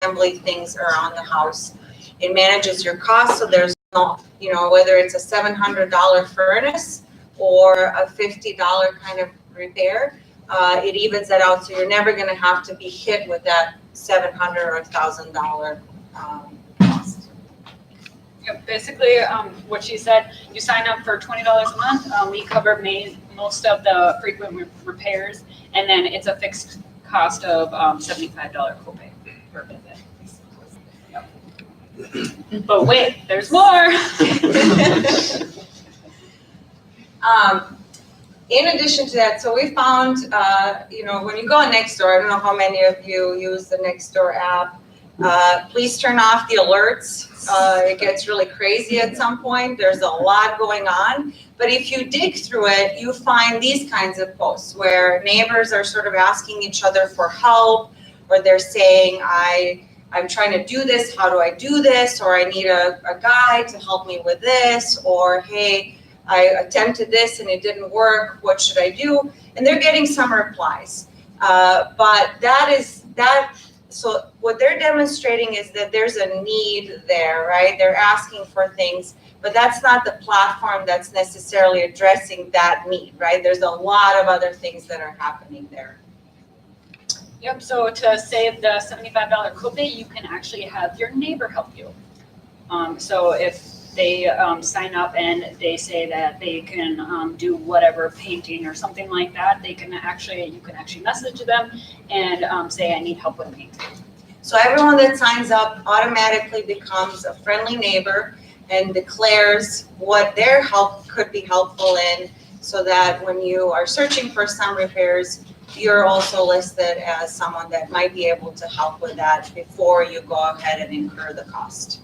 assembly things around the house. It manages your costs, so there's no, you know, whether it's a $700 furnace or a $50 kind of repair, it evens that out, so you're never gonna have to be hit with that $700 or $1,000 cost. Yep, basically, what she said, you sign up for $20 a month, we cover most of the frequent repairs, and then it's a fixed cost of $75 copay per visit. Yep. But wait, there's more. In addition to that, so we found, you know, when you go on Nextdoor, I don't know how many of you use the Nextdoor app, please turn off the alerts. It gets really crazy at some point. There's a lot going on. But if you dig through it, you find these kinds of posts where neighbors are sort of asking each other for help, or they're saying, I'm trying to do this, how do I do this? Or I need a guide to help me with this, or hey, I attempted this and it didn't work, what should I do? And they're getting some replies. But so what they're demonstrating is that there's a need there, right? They're asking for things, but that's not the platform that's necessarily addressing that need, right? There's a lot of other things that are happening there. Yep, so to save the $75 copay, you can actually have your neighbor help you. So if they sign up and they say that they can do whatever painting or something like that, you can actually message them and say, I need help with painting. So everyone that signs up automatically becomes a friendly neighbor and declares what their help could be helpful in, so that when you are searching for some repairs, you're also listed as someone that might be able to help with that before you go ahead and incur the cost.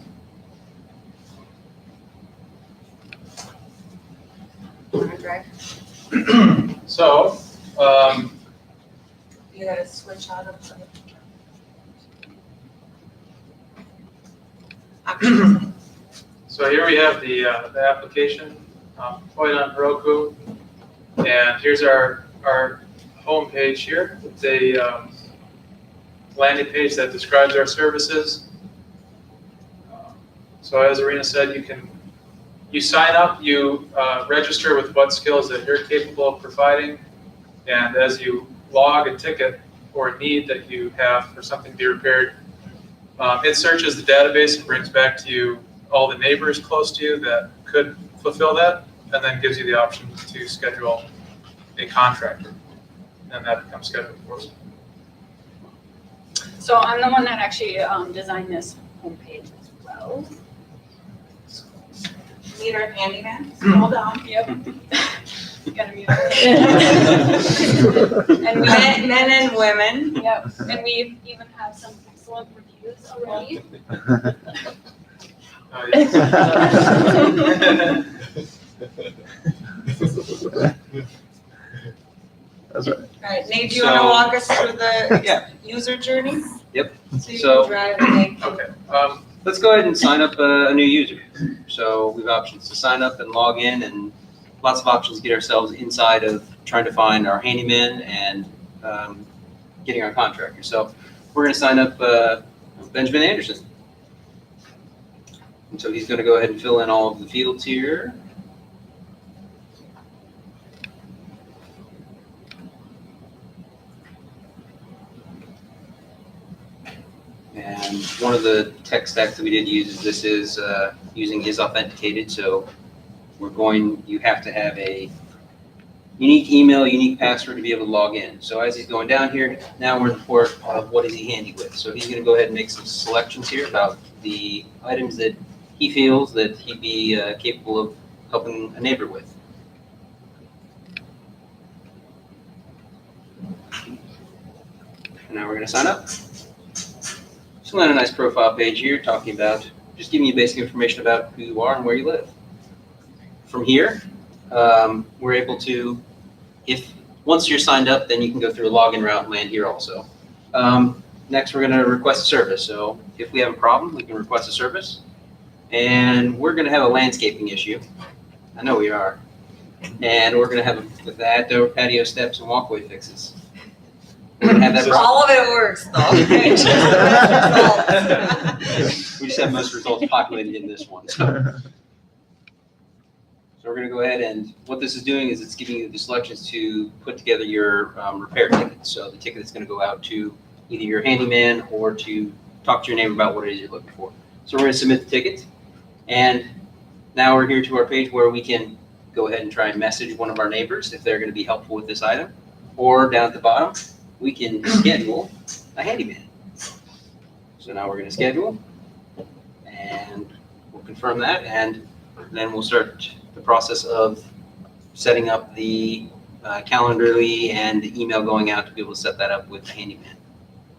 So, you gotta switch out of the. so here we have the application, point on Heroku, and here's our home page here. It's a landing page that describes our services. So as Irina said, you sign up, you register with what skills that you're capable of providing, and as you log a ticket or a need that you have for something to be repaired, it searches the database and brings back to you all the neighbors close to you that could fulfill that, and then gives you the option to schedule a contractor, and that becomes scheduled for us. So I'm the one that actually designed this homepage as well. Meet our handyman, scroll down. Yep. You gotta mute. And men and women. Yep, and we even have some excellent reviews already. Oh, yes. That's right. All right, Nate, do you want to walk us through the user journey? Yep. So you So- can drive it, Nate. Okay. Let's go ahead and sign up a new user. So we have options to sign up and log in, and lots of options to get ourselves inside of trying to find our handyman and getting our contractor. So we're going to sign up Benjamin Anderson. And so he's going to go ahead and fill in all of the fields here. And one of the tech stacks that we did use is using is authenticated. So you have to have a unique email, unique password to be able to log in. So as he's going down here, now we're in the port of what is he handy with. So he's going to go ahead and make some selections here about the items that he feels that he'd be capable of helping a neighbor with. And now we're going to sign up. So we'll have a nice profile page here talking about, just giving you basic information about who you are and where you live. From here, we're able to, once you're signed up, then you can go through a login route and land here also. Next, we're going to request a service. So if we have a problem, we can request a service. And we're going to have a landscaping issue. I know we are. And we're going to have with that patio steps and walkway fixes. We're gonna have that problem. All of it works though. Okay, just the best results. We just have most results populated in this one. So we're gonna go ahead and what this is doing is it's giving you the selections to put together your repair ticket. So the ticket is gonna go out to either your handyman or to talk to your neighbor about what it is you're looking for. So we're gonna submit the ticket. And now we're here to our page where we can go ahead and try and message one of our neighbors if they're gonna be helpful with this item. Or down at the bottom, we can schedule a handyman. So now we're gonna schedule and we'll confirm that and then we'll start the process of setting up the Calendarly and the email going out to be able to set that up with the handyman.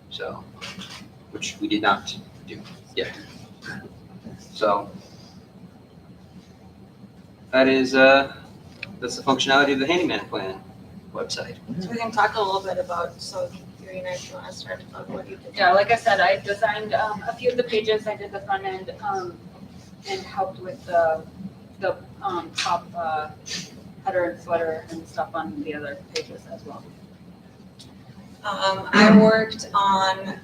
So, which we did not do yet. So that is that's the functionality of the handyman plan website. So we can talk a little bit about, so Yuri and I, if you want to start about what you did. Yeah, like I said, I designed a few of the pages. I did the front end and helped with the top header and footer and stuff on the other pages as well. I worked on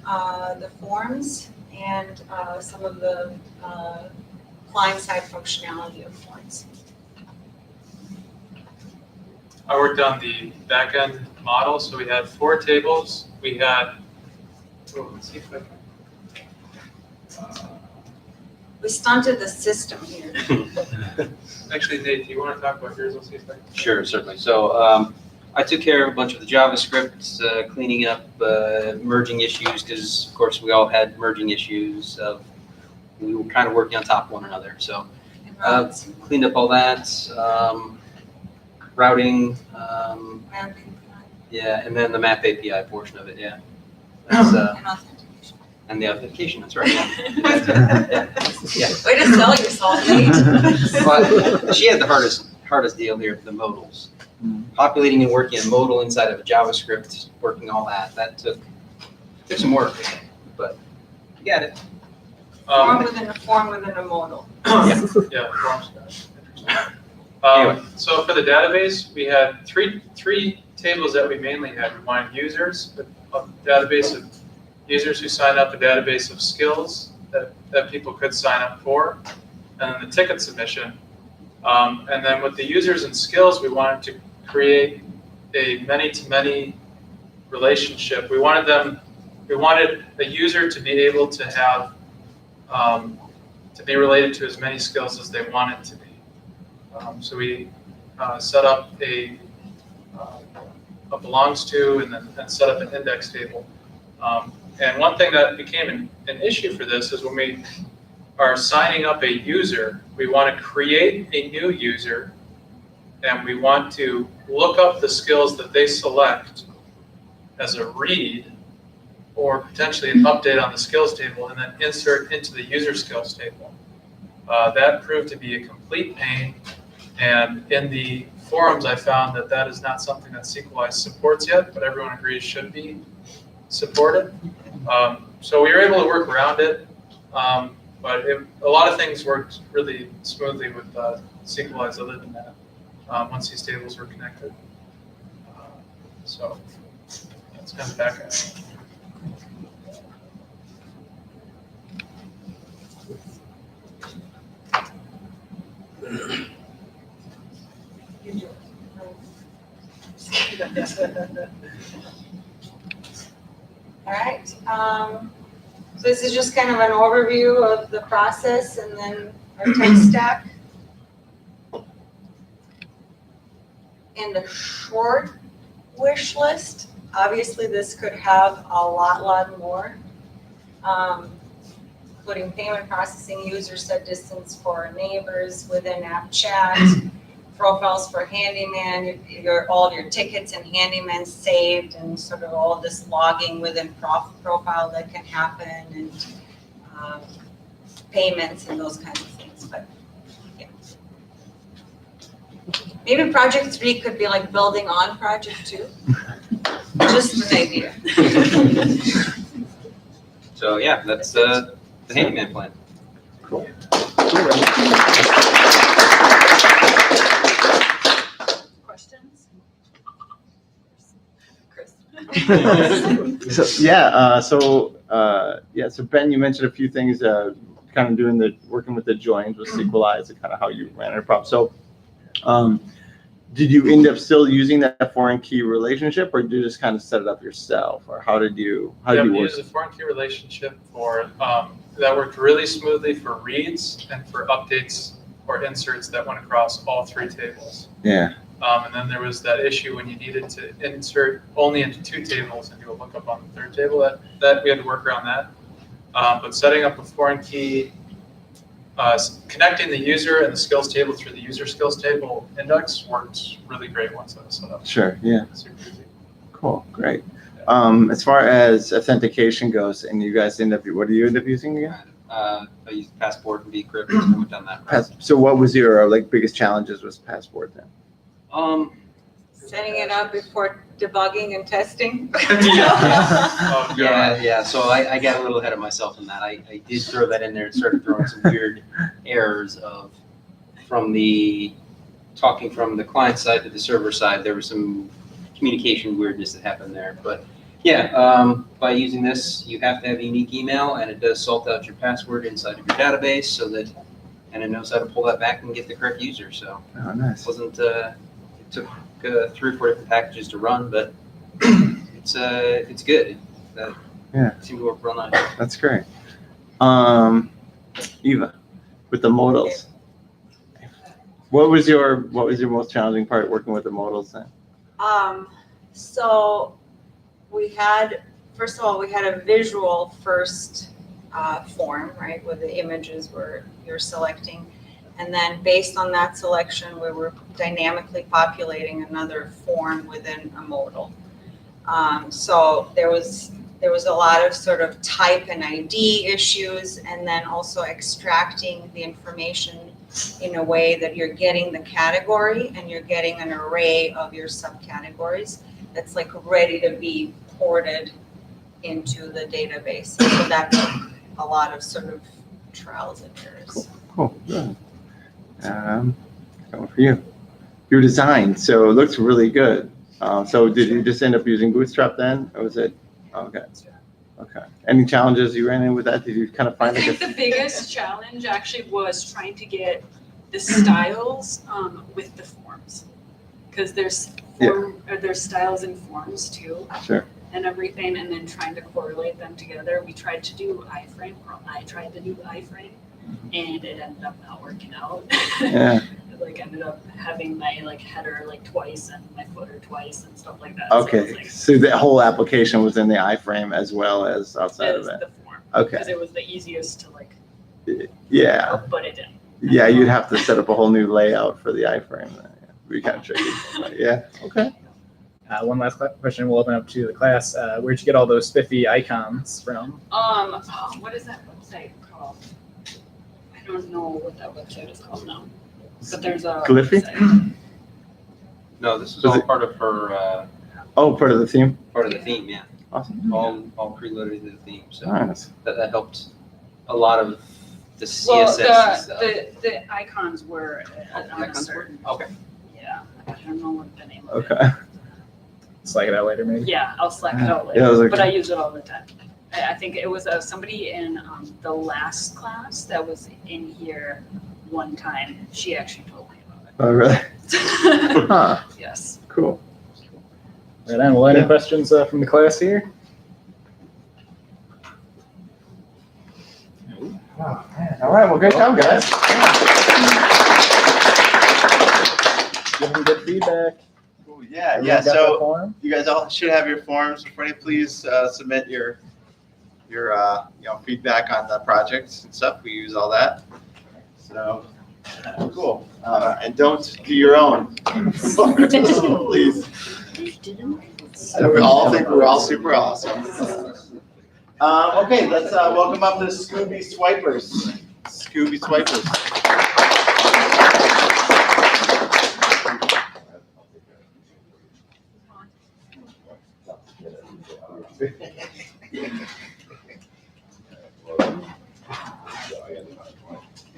the forms and some of the client-side functionality of forms. I worked on the back-end model, so we had 4 tables. We had, let's see if I can. We stunted the system here. Actually, Nate, do you want to talk about yours? Let's see if I can. Sure, certainly. So I took care of a bunch of the JavaScript, cleaning up merging issues, because of course we all had merging issues of, we were kind of working on top of one another. So cleaned up all that, routing, yeah, and then the map API portion of it, yeah. That's, And authentication. and the authentication, that's right. Yeah. Way to sell yourself, Nate. But she had the hardest deal here, the modals. Populating and working a modal inside of a JavaScript, working all that took some work, but you got it. Form within a form within a modal. Yeah, forms. Anyway. So for the database, we had three tables that we mainly had. We wanted users, a database of users who signed up, a database of skills that people could sign up for, and then the ticket submission. And then with the users and skills, we wanted to create a many-to-many relationship. We wanted a user to be able to have, to be related to as many skills as they wanted to be. So we set up a belongs to and then set up an index table. And one thing that became an issue for this is when we are signing up a user, we want to create a new user and we want to look up the skills that they select as a read or potentially an update on the skills table and then insert into the user skills table. That proved to be a complete pain, and in the forums I found that is not something that SQLize supports yet, but everyone agrees should be supported. So we were able to work around it, but a lot of things worked really smoothly with SQLize other than that, once these tables were connected. So that's kind of back at it. All right, so this is just kind of an overview of the process and then our tech stack. And the short wish list, obviously this could have a lot more, including payment processing, user set distance for neighbors within app chat, profiles for handyman, all of your tickets and handyman saved, and sort of all of this logging within profile that can happen, and payments and those kinds of things. But yeah, maybe project 3 could be like building on project 2. Just an idea. So yeah, that's the handyman plan. Cool. Questions? Chris? So Ben, you mentioned a few things, kind of working with the joins with Sequelize and kind of how you ran it problem. So, did you end up still using that foreign key relationship, or did you just kind of set it up yourself, or how did you We work? used a foreign key relationship for, that worked really smoothly for reads and for updates or inserts that went across all 3 tables. Yeah. And then there was that issue when you needed to insert only into 2 tables and do a lookup on the 3rd table, that we had to work around that. But setting up a foreign key, connecting the user and the skills table through the user skills table index worked really great once that was set up. Sure. Yeah. Super easy. Cool. Great. As far as authentication goes, and you guys what do you end up using again? I used Passport and Decrypt, and we've done that. So what was your biggest challenges with Passport then? Setting it up before debugging and testing. Oh, God. Yeah. So I got a little ahead of myself in that. I did throw that in there and started throwing some weird errors from the client side to the server side. There was some communication weirdness that happened there. But yeah, by using this, you have to have a unique email, and it does salt out your password inside of your database and it knows how to pull that back and get the correct user. So Oh, nice. it wasn't, it took 3 or 4 different packages to run, but it's good. Yeah. It seemed to work real nice. That's great. Eva, with the modals, what was your most challenging part working with the modals then? So first of all, we had a visual first form, right, with the images where you're selecting. And then based on that selection, we were dynamically populating another form within a modal. So there was a lot of sort of type and ID issues, and then also extracting the information in a way that you're getting the category and you're getting an array of your subcategories that's like ready to be ported into the database. So that took a lot of sort of trials and errors. Cool. Good. Coming for you. Your design, so it looks really good. So did you just end up using Bootstrap then, or was it? Okay. Okay. Any challenges you ran in with that? Did you kind of find I think the biggest challenge actually was trying to get the styles with the forms, because there's styles in forms too. Sure. And everything, and then trying to correlate them together. We tried to do iframe, or I tried to do iframe, and it ended up not working out. Yeah. It ended up having my header twice and my footer twice and stuff like that. Okay. So the whole application was in the iframe as well as outside of it. The form. Okay. Because it was the easiest to Yeah. but it didn't. Yeah, you'd have to set up a whole new layout for the iframe. It'd be kind of tricky. But yeah. Okay. One last question we'll open up to the class. Where'd you get all those spiffy icons from? What is that website called? I don't know what that website is called now. But there's a Glyphy? website. No, this is Was all it- part of her, Oh, part of the theme? part of the theme, yeah. Awesome. All preloaded to the theme. So Nice. that helped a lot of the CSS Well, and stuff. the icons were on a Icons were- certain, Okay. yeah, I don't know what the name of it. Okay. Slack it out later, maybe. Yeah, I'll Slack it out Yeah, I was later, like- but I use it all the time. I think it was somebody in the last class that was in here one time. She actually told me Oh, really? about it. Huh. Yes. Cool. Right on. Well, any Yeah. questions from the class here? All right. Well, great job, guys. Give them good feedback. Cool. Yeah. Everyone Yeah. got that So form? you guys all should have your forms in front of you. Please submit your feedback on the projects and stuff. We use all that. So cool. And don't do your own. Please. We all think we're all super awesome. Okay, let's welcome up the Scooby Swipers. Scooby Swipers.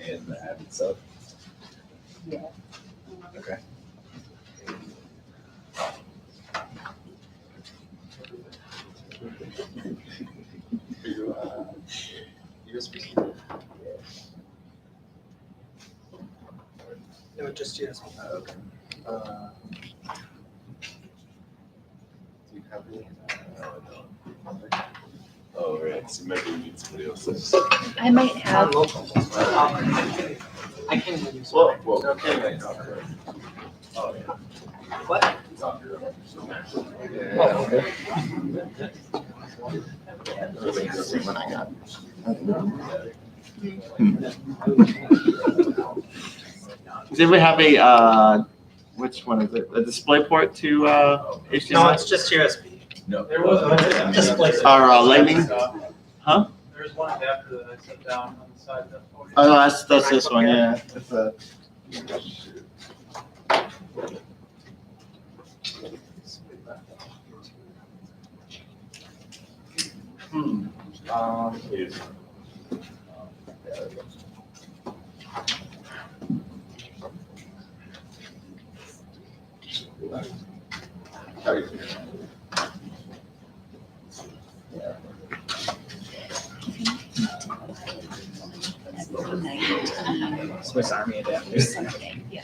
And the added stuff. Okay. No, just USB. Okay. Do you have any? Oh, right, so maybe we need somebody else. I might have. I can use. Whoa, whoa. Okay. Oh, yeah. What? Yeah, okay. Let's see what I got. Does anybody have a, which one is it? A display port to HDMI? No, it's just USB. There was a. Display. Or lightning? Huh? There's one adapter that I set down on the side of the. Oh, no, that's this one, yeah. It's a, Swiss Army adapters. Something, yeah.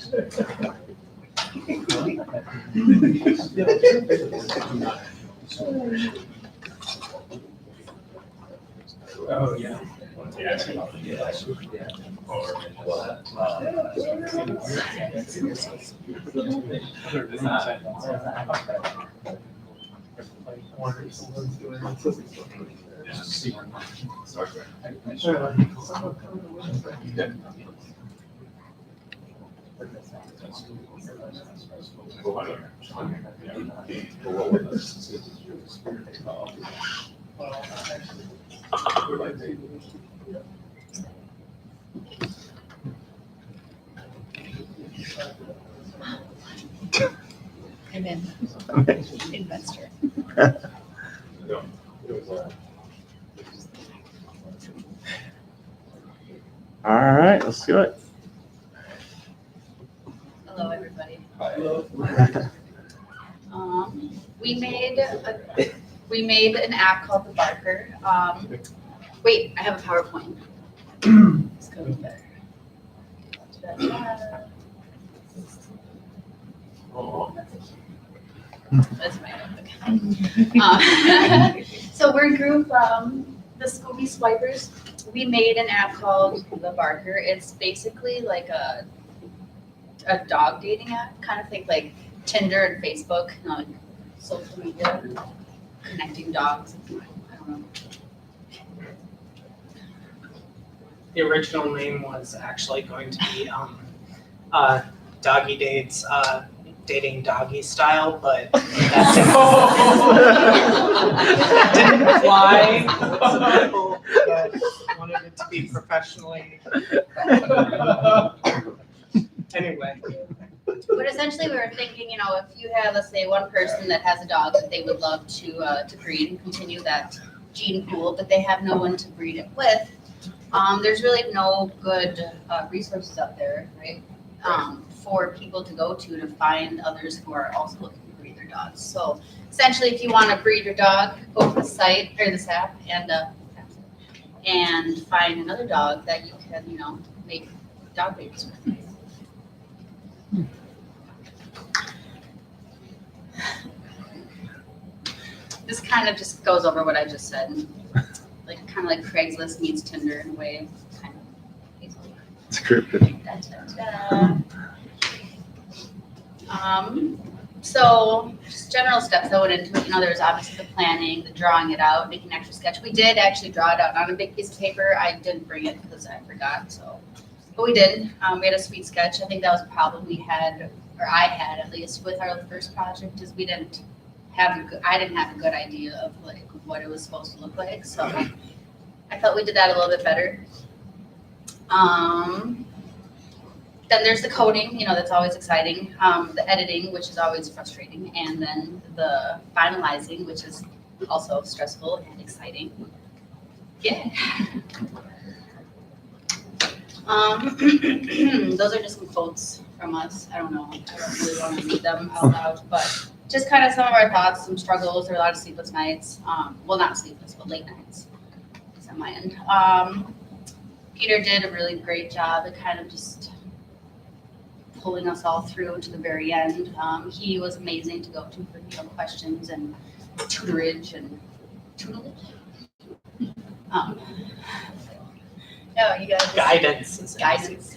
Oh, yeah. I'm in. Investor. all right, let's do it. Hello, everybody. We made an app called the Barker. Wait, I have a PowerPoint. Let's go there. That's my notebook. So we're a group, the Scooby Swipers. We made an app called the Barker. It's basically like a dog dating app, kind of think like Tinder and Facebook, you know, like social media, connecting dogs. I don't know. The original name was actually going to be Doggy Dates, Dating Doggy Style, but that didn't fly. Some people wanted it to be professionally. Anyway. But essentially, we were thinking, you know, if you have, let's say, one person that has a dog that they would love to breed and continue that gene pool, but they have no one to breed it with, there's really no good resources out there, right? For people to go to find others who are also looking to breed their dogs. So essentially, if you want to breed your dog, go to the site or this app and find another dog that you can, you know, make dog babies with. This kind of just goes over what I just said. Like kind of like Craigslist meets Tinder in a way. Kind of. It's cryptic. So just general steps that went into it. You know, there's obviously the planning, the drawing it out, making an extra sketch. We did actually draw it out on a big piece of paper. I didn't bring it because I forgot. So, but we did. We had a sweet sketch. I think that was a problem we had, or I had at least, with our first project, is we didn't have I didn't have a good idea of like what it was supposed to look like. So I thought we did that a little bit better. Then there's the coding, you know, that's always exciting. The editing, which is always frustrating. And then the finalizing, which is also stressful and exciting. Yeah. Those are just some quotes from us. I don't know. I don't really want to read them out loud, but just kind of some of our thoughts, some struggles. There are a lot of sleepless nights. Well, not sleepless, but late nights. It's on my end. Peter did a really great job at kind of just pulling us all through to the very end. He was amazing to go to for questions and tutorage and tutelage. No, you guys. Guidance is Guidance.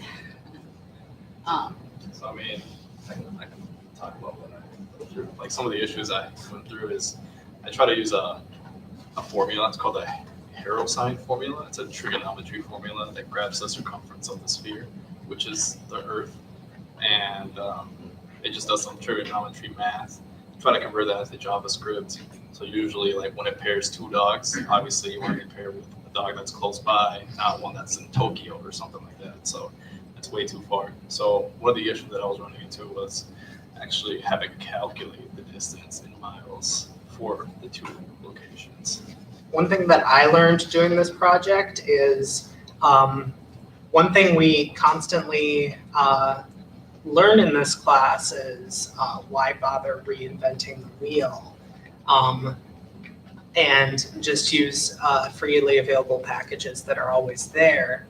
So I mean, I can talk about what I went through. Like some of the issues I went through is I try to use a formula. It's called the Harrow sign formula. It's a trigonometry formula that grabs the circumference of the sphere, which is the Earth, and it just does some trigonometry math. Try to convert that into JavaScript. So usually, like when it pairs two dogs, obviously you want to pair with a dog that's close by, not one that's in Tokyo or something like that. So it's way too far. So one of the issues that I was running into was actually having to calculate the distance in miles for the two locations. One thing that I learned doing this project is one thing we constantly learn in this class is why bother reinventing the wheel, and just use freely available packages that are always there.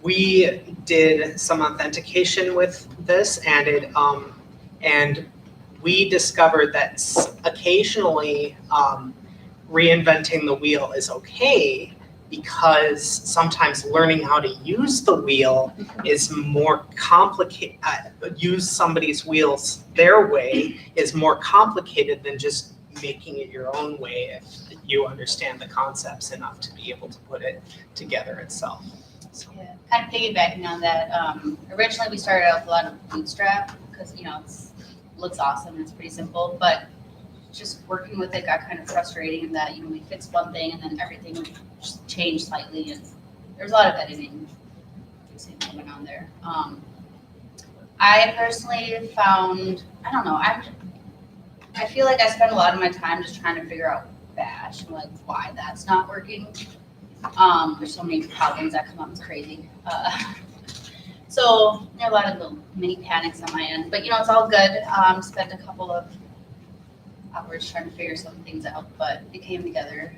We did some authentication with this, and we discovered that occasionally reinventing the wheel is okay, because sometimes learning how to use the wheel is more complicated. Use somebody's wheels their way is more complicated than just making it your own way if you understand the concepts enough to be able to put it together itself. So. Yeah, kind of piggybacking on that. Originally, we started out with a lot of Bootstrap because it looks awesome and it's pretty simple, but just working with it got kind of frustrating in that we fixed one thing and then everything would just change slightly, and there's a lot of editing going on there. I personally found, I don't know, I feel like I spend a lot of my time just trying to figure out Bash and like why that's not working. There's so many problems that come up, it's crazy. So there are a lot of little mini panics on my end, but it's all good. Spent a couple of hours trying to figure some things out, but it came together.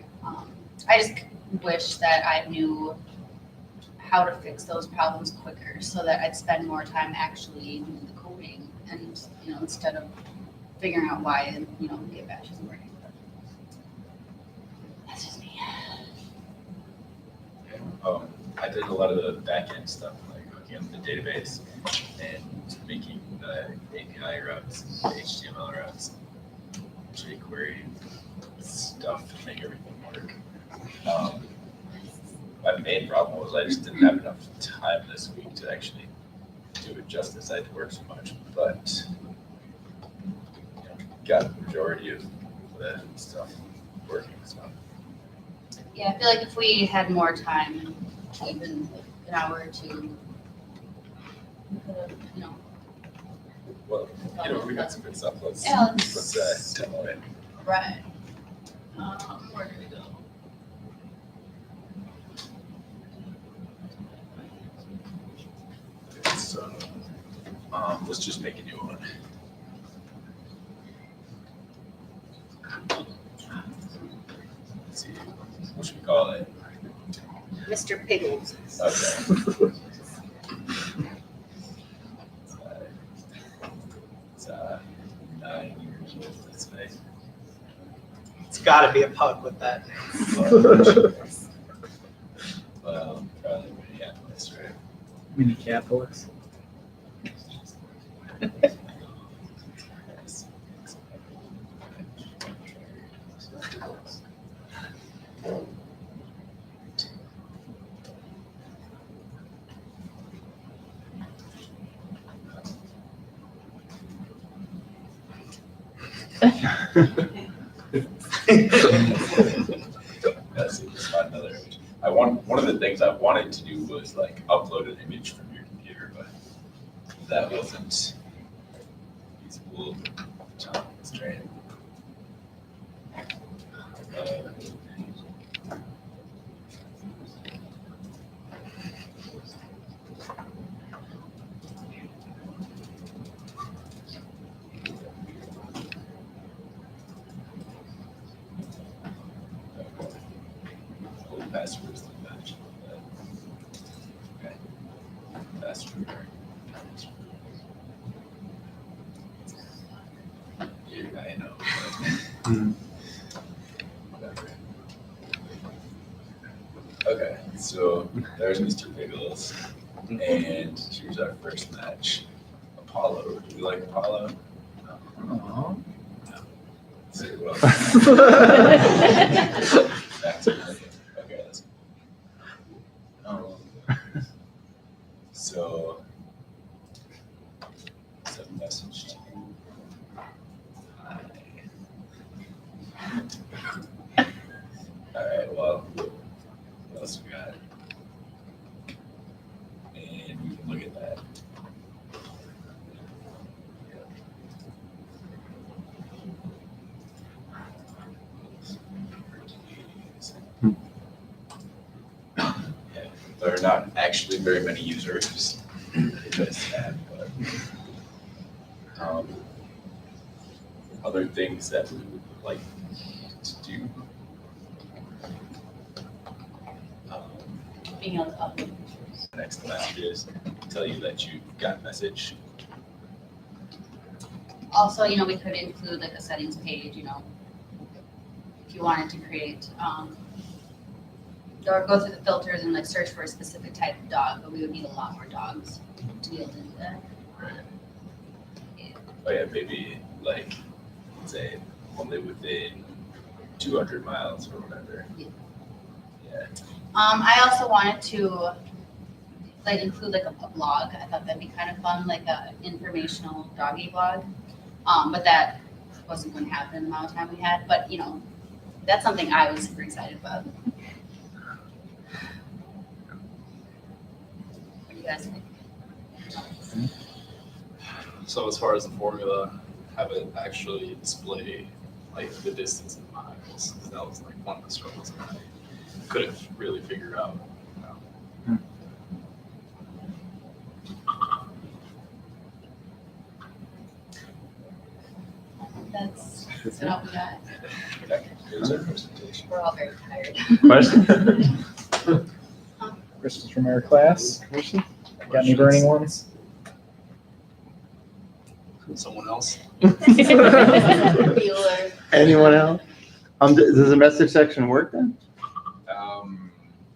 I just wish that I knew how to fix those problems quicker so that I'd spend more time actually doing the coding and, instead of figuring out why, Git Bash isn't working. That's just me. I did a lot of the back-end stuff, like hooking up the database and making the API routes, HTML routes, jQuery stuff to make everything work. My main problem was I just didn't have enough time this week to actually do it justice. I had to work so much, but got the majority of the stuff working. So. Yeah, I feel like if we had more time, even an hour or two, we could have, Well, we got some good stuff. Let's demo it. Right. Where do we go? So, let's just make a new one. Let's see, what should we call it? Mr. Piggles. Okay. It's 9 years old, let's say. It's got to be a pug with that. Well, probably Minneapolis, right? Minneapolis. Let's see, let's find another image. One of the things I wanted to do was like upload an image from your computer, but that wasn't feasible. Let's try it. Passwords to match. That's true. Yeah, I know. Mhm. Whatever. Okay, so there's Mr. Pickles, and here's our first match. Apollo. Do you like Apollo? No. Say what else? Back to nothing. Okay, that's so send a message to you. Hi. All right, well, what else we got? And we can look at that. Yeah, there are not actually very many users in this app, but other things that we would like to do. Being able to upload pictures. Next message is tell you that you got message. Also, you know, we could include like a settings page, you know, if you wanted to create, or go through the filters and like search for a specific type of dog, but we would need a lot more dogs to be able to do that. Right. Oh yeah, maybe like say only within 200 miles or whatever. Yeah. Yeah. I also wanted to like include like a blog. I thought that'd be kind of fun, like a informational doggy blog. But that wasn't going to happen in the amount of time we had. But you know, that's something I was super excited about. What do you guys think? So as far as the formula, have it actually display like the distance in miles. 'Cause that was like one of the struggles that I couldn't really figure out. That's what we got. That concludes our presentation. We're all very tired. Question? Questions from our class? Question? Got any burning ones? Someone else? Bueller. Anyone else? Does the message section work then?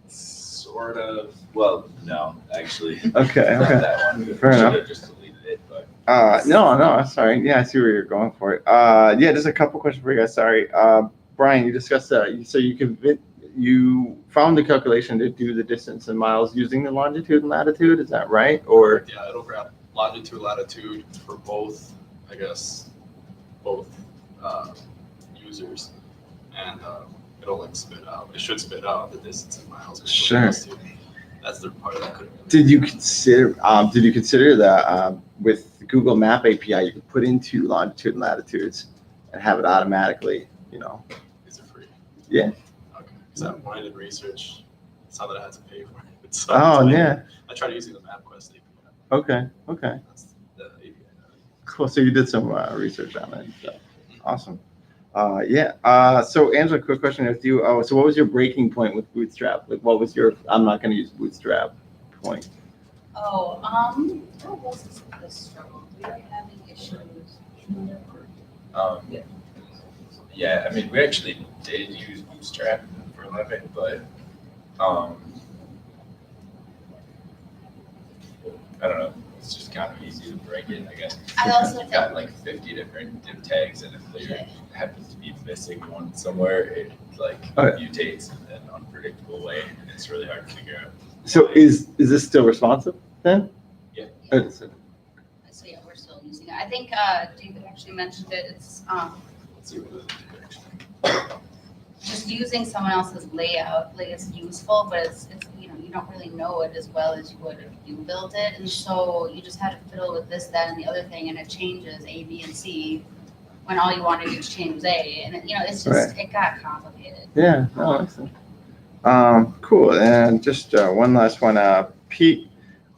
Sort of. Well, no, actually. Okay, Not okay. that one. Fair enough. Should've just deleted it, but. No, sorry. Yeah, I see where you're going for it. Yeah, just a couple questions for you guys. Sorry. Brian, you discussed so you found the calculation to do the distance in miles using the longitude and latitude. Is that right? Or Yeah, it'll grab longitude, latitude for both, I guess, both users. And it'll like spit out. It should spit out the distance in miles. Sure. That's the part that I couldn't really. did you consider that with the Google Map API you could put into longitude and latitudes and have it automatically, Is it free? Yeah. Okay. So when I did research, it's not that I had to pay for it. So Oh, it's like- yeah. I tried using the MapQuest API. Okay. That's the API. Cool. So you did some research on it. So. Awesome. Yeah. So Angela, quick question with you. Oh, so what was your breaking point with Bootstrap? Like, what was your I'm not going to use Bootstrap point? Oh, what was this struggle? We were having issues. Yeah, I mean, we actually did use Bootstrap for a little bit, but I don't know. It's just kind of easy to break it, I guess. I also You've got like 50 different div tags, and if there happens to be missing one somewhere, it like Okay. mutates in an unpredictable way, and it's really hard to figure out. So is this still responsive then? Yeah. So yeah, we're still using it. I think David actually mentioned it. It's Let's see what it is. just using someone else's layout, like it's useful, but it's you don't really know it as well as you would if you built it, and so you just had to fiddle with this, that, and the other thing, and it changes A, B, and C when all you want to do is change A, and it's just it got complicated. Yeah. No, excellent. Cool. And just one last one, Pete.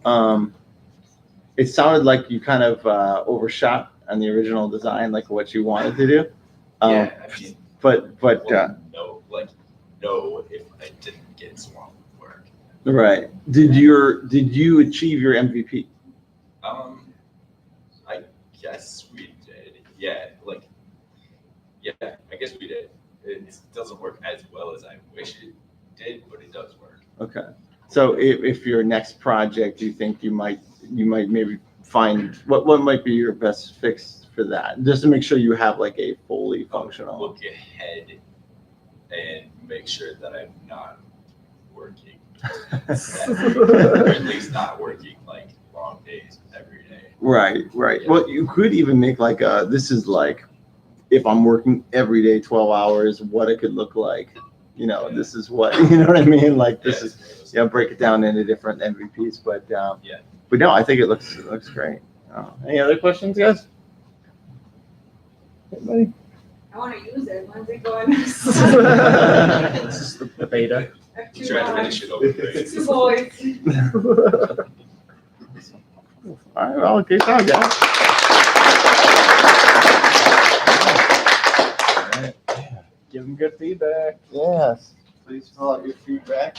It sounded like you kind of overshot on the original design, like what you wanted to do. Yeah, I mean, But well, no, if I didn't get Swamp work. Right. Did you achieve your MVP? I guess we did. Yeah, I guess we did. It doesn't work as well as I wish it did, but it does work. Okay. So if your next project, you think you might maybe find what might be your best fix for that, just to make sure you have like a fully functional. Look ahead and make sure that I'm not working, or at least not working like long days every day. Right. Yeah. Well, you could even make like this is like, if I'm working every day 12 hours, what it could look like. This is what, you know what I mean? Like this is, break it down into different MVPs, but but no, I think it looks great. Any other questions, guys? Anybody? I want to use it. When's it going? This is the beta. I have You try to finish it over. Great. two boys. All right, well, great job, guys. All right. Give them good feedback. Yes. Please fill out your feedback.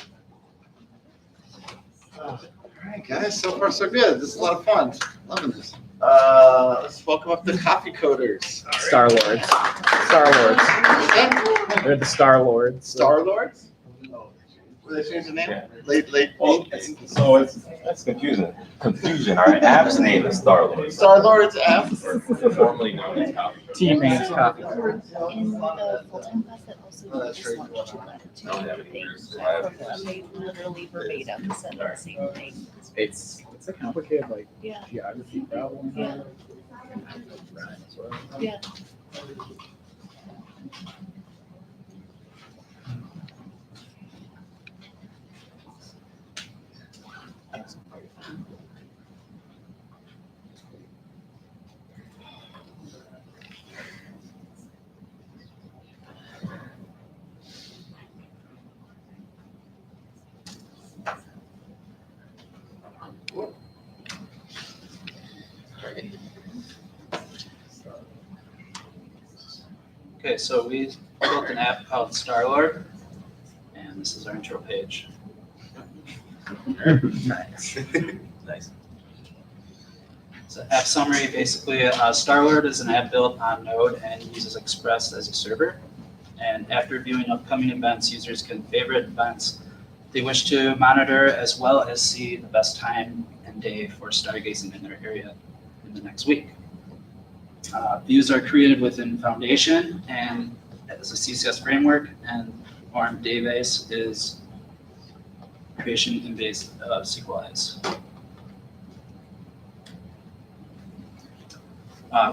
All right, guys, so far so good. This is a lot of fun. Loving this. Let's welcome up the coffee coders. Star Lords. They're the Star Lords. Star Lords? Were they changed the name? Yeah. Late. Well, that's confusion. Our app's name is Starlord. Star Lords app. Formerly known as Coffee. Team names coffee. In the full-time class that also Oh, that's just right. launched two left I don't have any things years left. from they literally verbatim said the same thing. It's a complicated Yeah, geography problem. Yeah. yeah. Okay, so we built an app called Starlord, and this is our intro page. Nice. Nice. So app summary, basically, Starlord is an app built on Node and uses Express as a server. And after viewing upcoming events, users can favorite events they wish to monitor, as well as see the best time and day for stargazing in their area in the next week. Views are created within Foundation and as a CSS framework, and ORM database is creation in base of SQLize.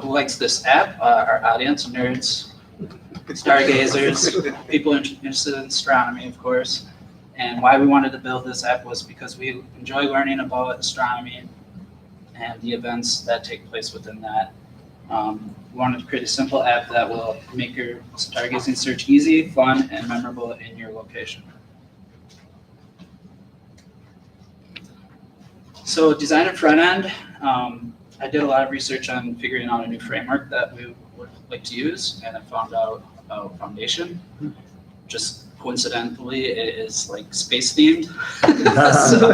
Who likes this app? Our audience, nerds, stargazers, people interested in astronomy, of course. And why we wanted to build this app was because we enjoy learning about astronomy and the events that take place within that. We wanted to create a simple app that will make your stargazing search easy, fun, and memorable in your location. So design and front end, I did a lot of research on figuring out a new framework that we would like to use, and I found out about Foundation. Just coincidentally, it is like space themed. So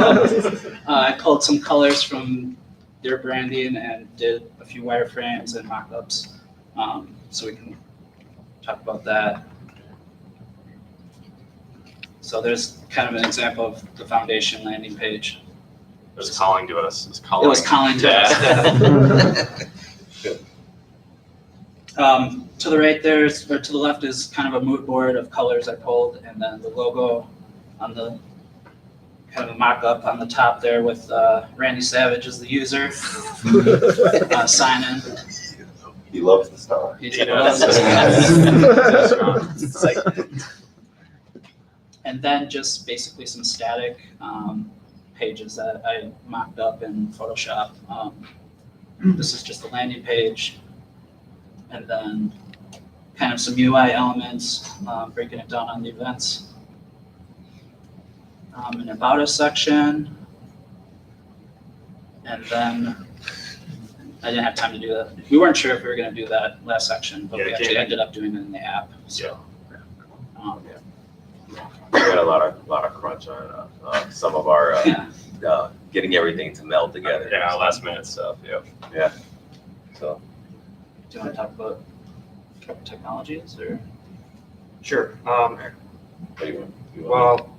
I pulled some colors from their branding and did a few wireframes and mock-ups, so we can talk about that. So there's kind of an example of the Foundation landing page. It was calling to us. It was calling to us. To the right or to the left is kind of a mood board of colors I pulled, and then the logo on the kind of a mock-up on the top there with Randy Savage as the user. Sign in. He loves the star. He loves the star. And then just basically some static pages that I mocked up in Photoshop. This is just the landing page, and then kind of some UI elements, breaking it down on the events. An About Us section, and then I didn't have time to do that. We weren't sure if we were going to do that last section, but we actually ended up doing it in the app. So, we had a lot of crunch on some of our getting everything to meld together. Yeah, last minute stuff. Yeah. So Do you want to talk about technologies or? Sure. what do you want? Well,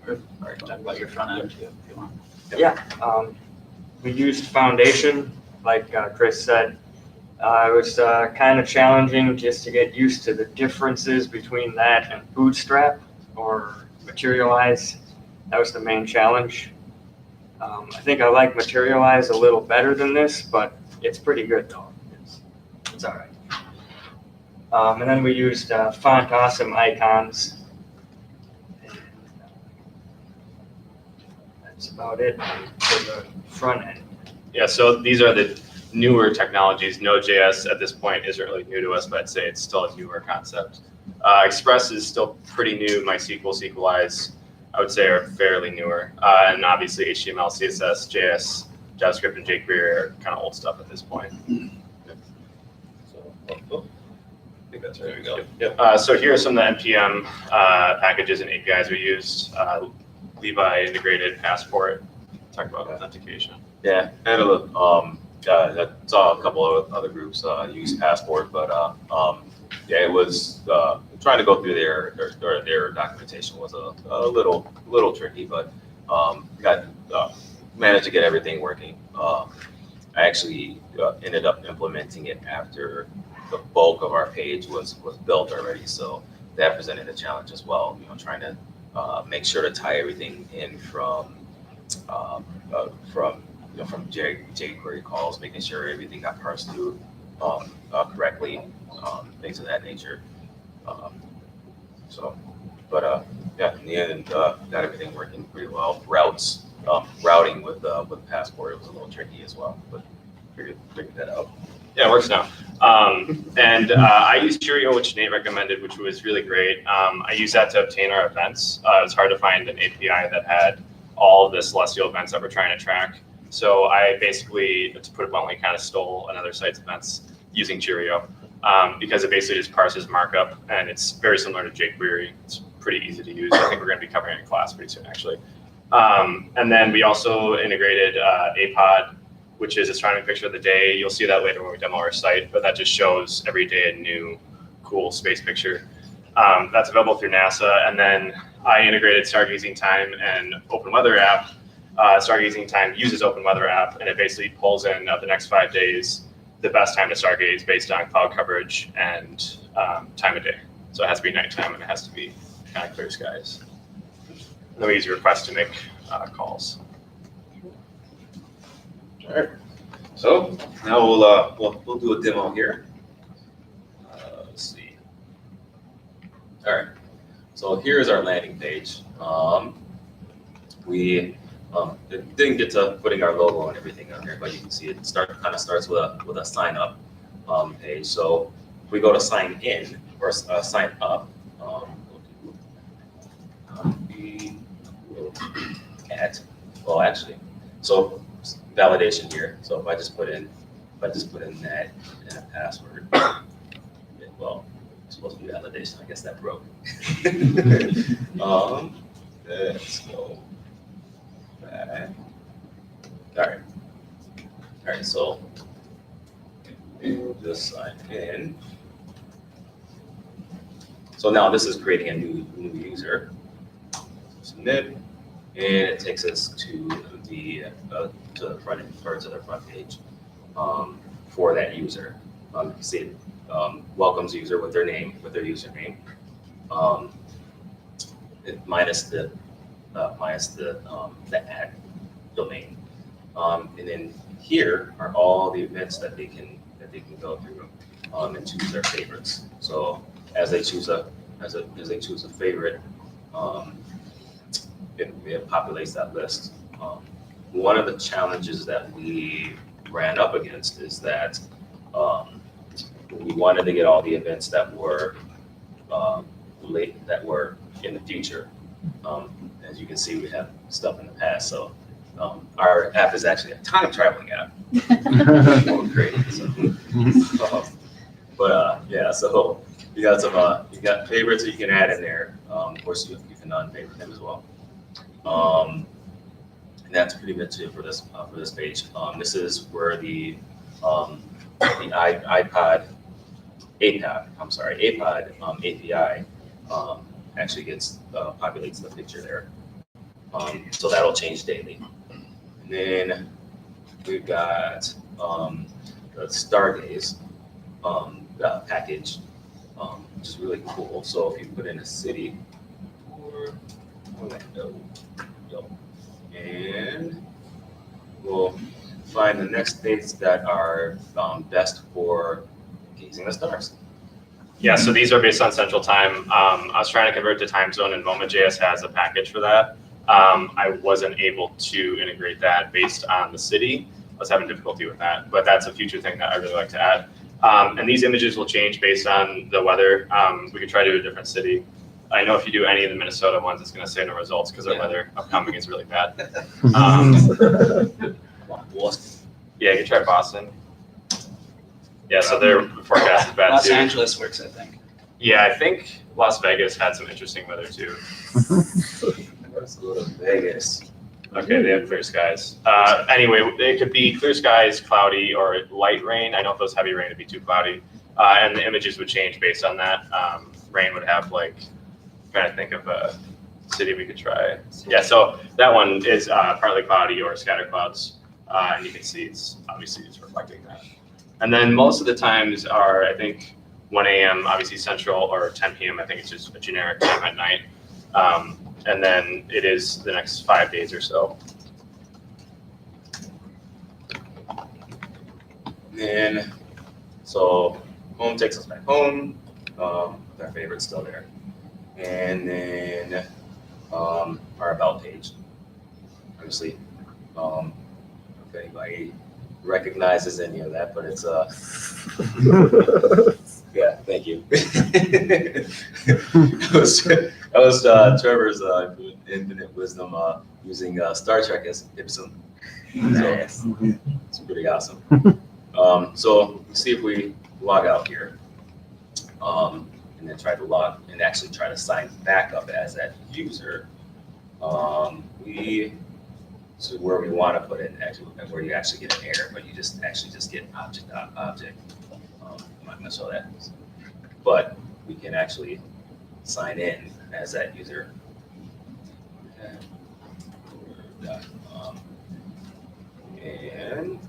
All right, talk about your front end too, if you want. Yeah, we used Foundation, like Chris said. It was kind of challenging just to get used to the differences between that and Bootstrap or Materialize. That was the main challenge. I think I like Materialize a little better than this, but it's pretty good though. It's all right. And then we used Font Awesome icons. That's about it for the front end. Yeah, so these are the newer technologies. Node.js at this point isn't really new to us, but I'd say it's still a newer concept. Express is still pretty new. MySQL, SQLize, I would say, are fairly newer. And obviously HTML, CSS, JS, JavaScript, and jQuery are kind of old stuff at this point. So, I think that's right. There we go. Yep. So here are some of the NPM packages and APIs we used. Levi integrated Passport. Talk about authentication. Yeah, I had a look. I saw a couple of other groups use Passport, but yeah, it was trying to go through their documentation was a little tricky, but managed to get everything working. I actually ended up implementing it after the bulk of our page was built already, so that presented a challenge as well. Trying to make sure to tie everything in from jQuery calls, making sure everything got parsed through correctly, things of that nature. Yeah, in the end, got everything working pretty well. Routing with Passport, it was a little tricky as well, but figured that out. Yeah, it works now. I used Cheerio, which Nate recommended, which was really great. I used that to obtain our events. It was hard to find an API that had all of the Celestial events that we're trying to track. So I basically, to put it bluntly, kind of stole another site's events using Cheerio because it basically just parses markup, and it's very similar to jQuery. It's pretty easy to use. I think we're going to be covering it in class pretty soon, actually. And then we also integrated APOD, which is astronomy picture of the day. You'll see that later when we demo our site, but that just shows every day a new cool space picture. That's available through NASA. And then I integrated Stargazing Time and Open Weather app. Stargazing Time uses Open Weather app, and it basically pulls in the next 5 days, the best time to stargaze based on cloud coverage and time of day. So it has to be nighttime and it has to be kind of clear skies. And then we use request to make calls. All right. So now we'll do a demo here. Let's see. All right. So here's our landing page. We didn't get to putting our logo and everything on here, but you can see it kind of starts with a sign up page. So if we go to sign in or sign up, so validation here. So if I just put in that and a password, well, it's supposed to be validation. I guess that broke. Let's go back. All right. So we'll just sign in. So now this is creating a new user. Submit, and it takes us to the front end or to the front page for that user. You can see it welcomes user with their name, with their username, minus the at domain, and then here are all the events that they can go through and choose their favorites. So as they choose a favorite, it populates that list. One of the challenges that we ran up against is that we wanted to get all the events that were that were in the future. As you can see, we have stuff in the past. So our app is actually a time traveling app. Crazy. So you got favorites that you can add in there. Of course, you can can unfavorite them as well. And that's pretty much it for this page. This is where the APOD API actually gets populates the picture there. So that'll change daily. And then we've got the Stargaze package, which is really cool. So if you put in a city or Orlando, and we'll find the next dates that are best for gazing the stars. Yeah, so these are based on Central Time. I was trying to convert to time zone, and Moment.js has a package for that. I wasn't able to integrate that based on the city. I was having difficulty with that, but that's a future thing that I really like to add. And these images will change based on the weather. We could try to do a different city. I know if you do any of the Minnesota ones, it's going to say no results because our weather upcoming is really bad. Yeah, you can try Boston. Yeah, so their forecast is bad Los too. Angeles works, I think. Yeah, I think Las Vegas had some interesting weather too. Let's go to Vegas. Okay, they have clear skies. Anyway, it could be clear skies, cloudy, or light rain. I know if it was heavy rain, it'd be too cloudy. And the images would change based on that. Rain would have like, I'm trying to think of a city we could try. Yeah, so that one is partly cloudy or scattered clouds. And you can see it's obviously it's reflecting that. And then most of the times are, I think, 1 a.m., obviously central, or 10 p.m. I think it's just a generic time at night. And then it is the next 5 days or so. And so home takes us back home. With our favorite still there. And then our about page. Obviously, if anybody recognizes any of that, but it's yeah, thank you. that was Trevor's infinite wisdom using Star Trek as Ipsum. Nice. So, it's pretty awesome. So let's see if we log out here, and then try to log and actually try to sign back up as that user. So where we want to put it, actually, where you actually get an error, but you just get object. I'm not going to show that, but we can actually sign in as that user. And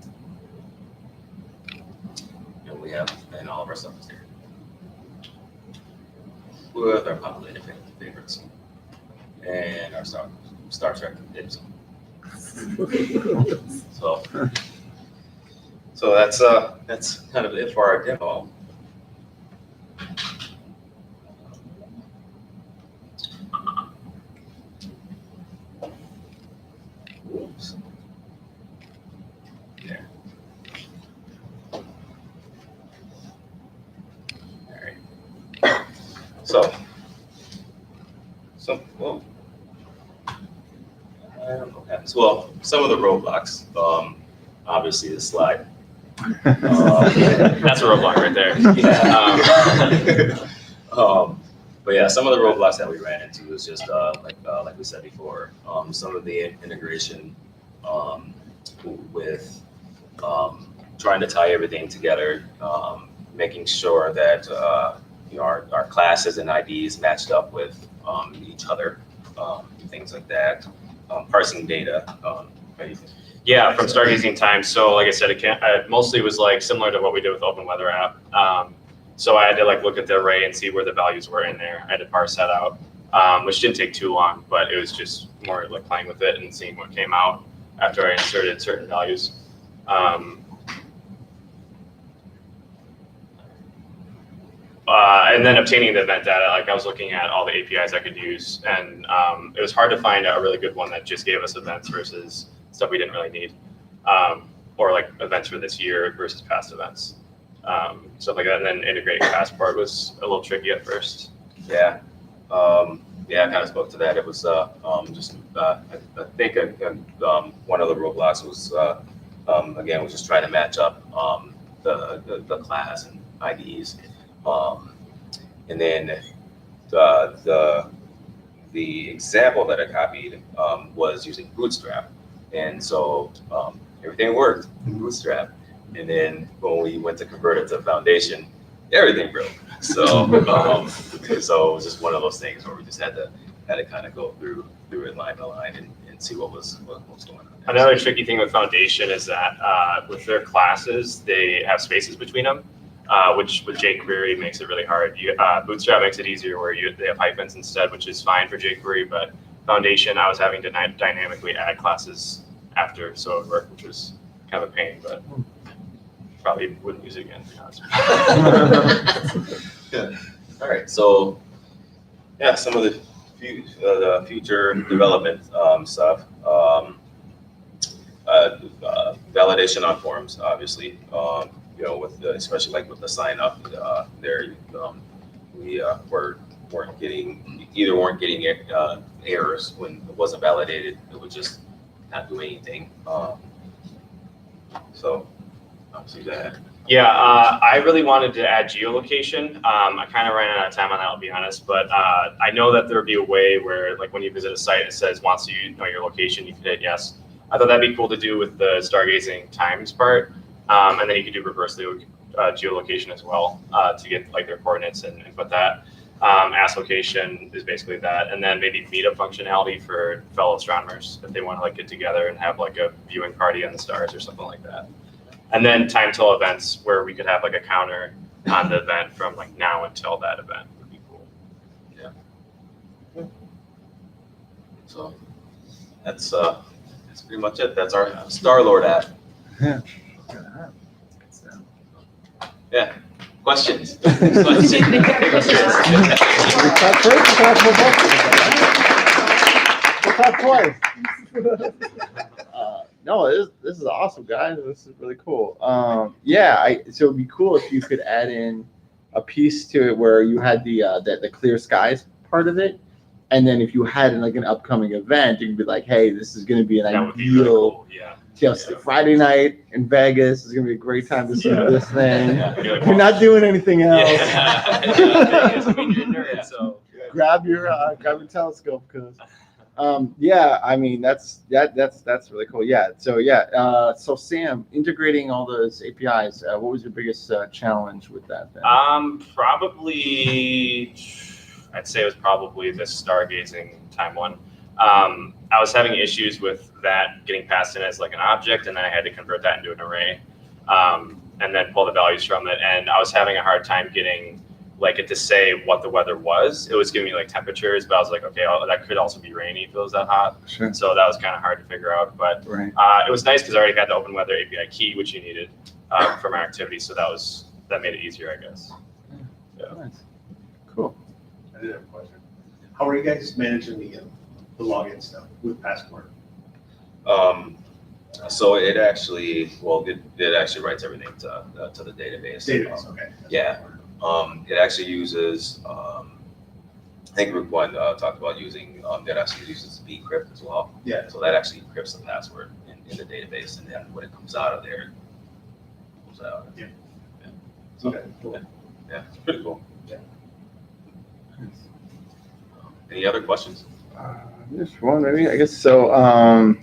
we have, and all of our stuff is there. With our populated favorites and our Star Trek Ipsum. So that's kind of it for our demo. Oops. There. All right. So whoa. I don't know what happens. Well, some of the roadblocks, obviously the slide. That's a roadblock right there. Yeah. But yeah, some of the roadblocks that we ran into was just like we said before, some of the integration with trying to tie everything together, making sure that our classes and IDs matched up with each other, things like that. Parsing data. Yeah, from stargazing time. So like I said, it mostly was like similar to what we did with Open Weather app. So I had to like look at the array and see where the values were in there. I had to parse that out, which didn't take too long, but it was just more like playing with it and seeing what came out after I inserted certain values. And then obtaining the event data, like I was looking at all the APIs I could use, and it was hard to find a really good one that just gave us events versus stuff we didn't really need, or like events for this year versus past events, stuff like that. And then integrating Passport was a little tricky at first. Yeah, I kind of spoke to that. It was just I think one of the roadblocks was again was just trying to match up the class and IDs. And then the example that I copied was using Bootstrap. And so everything worked in Bootstrap. And then when we went to convert it to Foundation, everything broke. So so it was just one of those things where we just had to kind of go through it line by line and see what was going on. Another tricky thing with Foundation is that with their classes, they have spaces between them, which with jQuery makes it really hard. Bootstrap makes it easier where they have hyphens instead, which is fine for jQuery, but Foundation, I was having to dynamically add classes after, so it worked, which was kind of a pain, but probably wouldn't use it again, to be honest. Good. All right, so yeah, some of the future development stuff. Validation on forums, obviously. With especially like with the sign up, there we weren't getting errors when it wasn't validated. It would just not do anything. So obviously that. Yeah, I really wanted to add geolocation. I kind of ran out of time on that, I'll be honest, but I know that there would be a way where, like, when you visit a site, it says wants you know your location, you can hit yes. I thought that'd be cool to do with the stargazing times part, and then you could do reverse geolocation as well to get like their coordinates and put that. Ask location is basically that, and then maybe meetup functionality for fellow astronomers if they want to like get together and have like a viewing party on the stars or something like that. And then time till events where we could have like a counter on the event from like now until that event would be cool. Yeah. So that's pretty much it. That's our Star-Lord app. Yeah. Yeah. Questions? No, this is awesome, guys. This is really cool. So it'd be cool if you could add in a piece to it where you had the clear skies part of it, and then if you had like an upcoming event, you could be like, hey, this is going to be an That ideal. would be really cool. Yeah. Friday night in Vegas is gonna be a great time to see this thing. Yeah. You're not doing anything else. Yeah. I mean, you're a nerd, so Grab your telescope, because I mean that's really cool. So Sam, integrating all those APIs, what was your biggest challenge with that then? Probably, I'd say it was probably the stargazing time one. I was having issues with that getting passed in as like an object, and then I had to convert that into an array, and then pull the values from it. And I was having a hard time getting like it to say what the weather was. It was giving me like temperatures, but I was like, okay, that could also be rainy if it was that hot. Sure. So that was kind of hard to figure out. But Right. It was nice because I already had the Open Weather API key, which you needed from our activity. So that made it easier, I guess. Yeah. Nice. Cool. I did have a question. How are you guys managing the login stuff with Passport? So it actually writes everything to the database. Database, okay. Yeah. It actually uses, I think Group 1 talked about using, that actually uses bcrypt as well. Yeah. So that actually encrypts the password in the database, and then when it comes out of there, it comes out. Yeah. Okay, cool. Yeah, it's pretty cool. Yeah. Any other questions? Just one, maybe. I guess so. I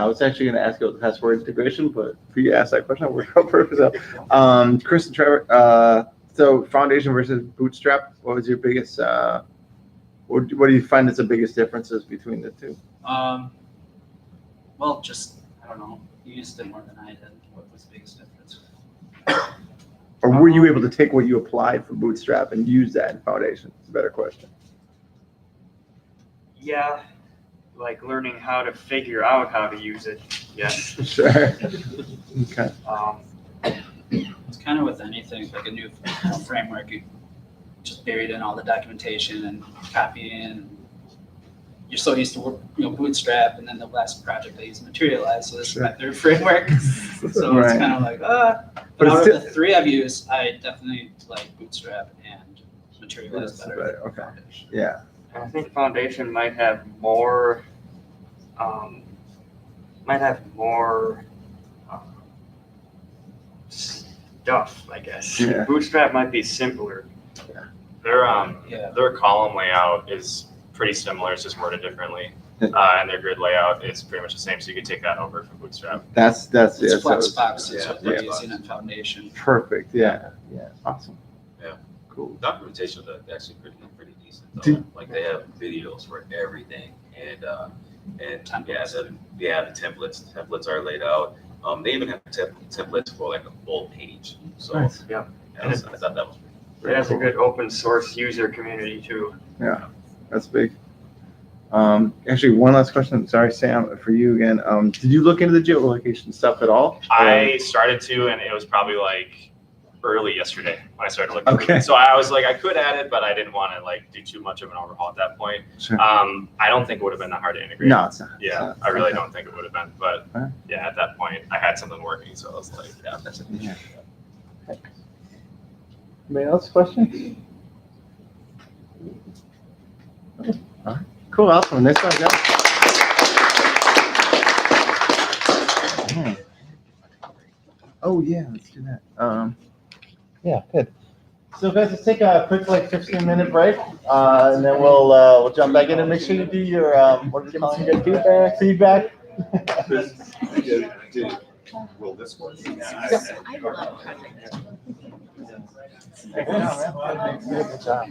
was actually going to ask about the password integration, but for you to ask that question, I'll work out perfect. So, Chris and Trevor, so Foundation versus Bootstrap, what was your biggest, what do you find is the biggest differences between the two? Well, just, I don't know, you used it more than I did. What was the biggest difference? Or were you able to take what you applied from Bootstrap and use that in Foundation? It's a better question. Yeah, like learning how to figure out how to use it. Yes. Sure. Okay. It's kind of with anything, like a new framework, you just buried in all the documentation and copy in. You're so used to Bootstrap, and then the last project I used Materialize, so this is my third framework. So Right. it's kind of like, but out of the three I've used, I definitely like Bootstrap and Materialize better. Okay. Yeah. I think Foundation might have more, stuff, I guess. Yeah. Bootstrap might be simpler. Their column layout is pretty similar. It's just worded differently. And their grid layout is pretty much the same. So you could take that over from Bootstrap. That's It's yeah, Flexbox is what they're Yeah. using in Foundation. perfect. Yeah, awesome. Yeah. Cool. Documentation is actually pretty decent. Though. Do- Like they have videos for everything, and Templates. the templates. Templates are laid out. They even have templates for like a full page. So Nice. Yeah. I thought that was It has a good open source user community too. Yeah, that's big. Actually, one last question. Sorry, Sam, for you again. Did you look into the geolocation stuff at all? I started to, and it was probably like early yesterday when I started looking. Okay. So I was like, I could add it, but I didn't want to like do too much of an overhaul at that point. Sure. I don't think it would have been that hard to integrate. No, it's not. Yeah, It's not. I really Okay. don't think it would have been. But Alright. yeah, at that point, I had something working, so I was like, yeah, that's it. Yeah. Anybody else question? All right. Cool, awesome. Next one, guys. Oh yeah, let's do that. Yeah, good. So guys, let's take a quick 15-minute break, and then we'll jump back in and make sure you do your what do you call it? Your feedback. Will this work? I love Good job.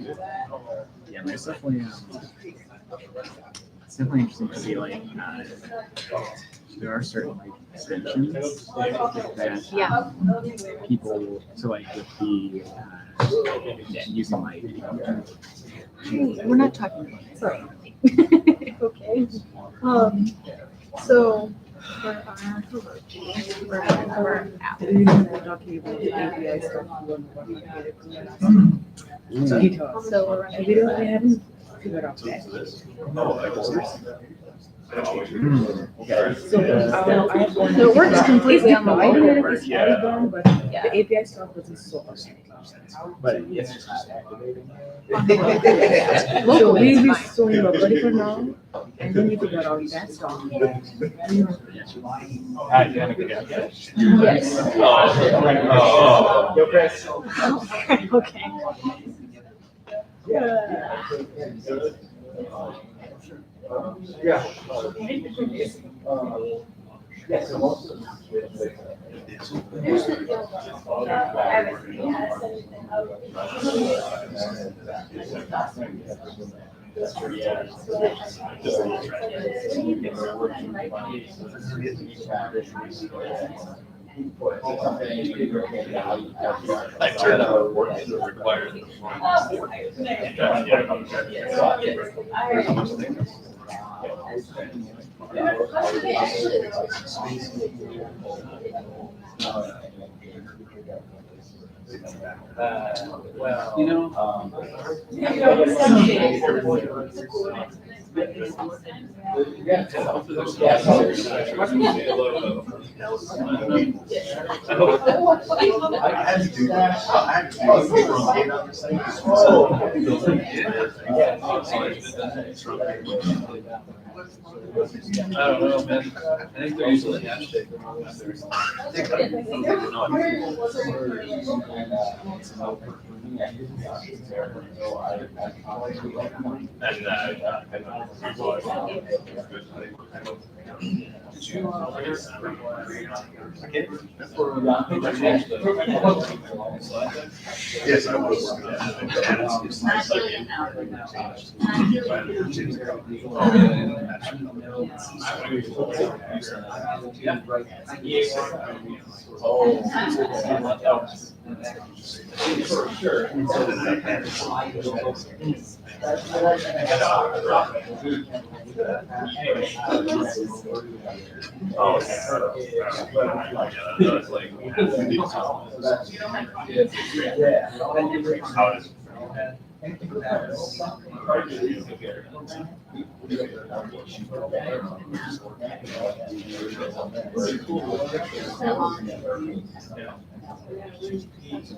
Yeah, there's definitely it's definitely interesting to see there are certain extensions that Yeah. people with the using Hey, we're not talking about sorry. Okay. So for our app. Talking about the API stuff. So we're running. We haven't figured out that. So it works completely on the local It's already done, but the API stuff doesn't so much. but it's just not activating. So we'll be showing locally for now, and then we figure out that stuff. Yes. Yo, Chris. Okay. Yeah. I turned out work is required. Well, you know, I had to do that. I had to do it on the site. I don't know, man. I think they're usually hashtag. Yes, I was.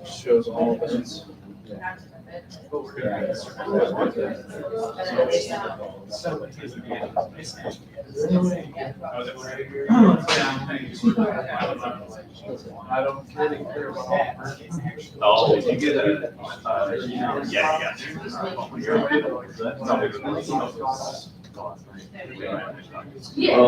Shows all of this. Oh, you get a, yeah.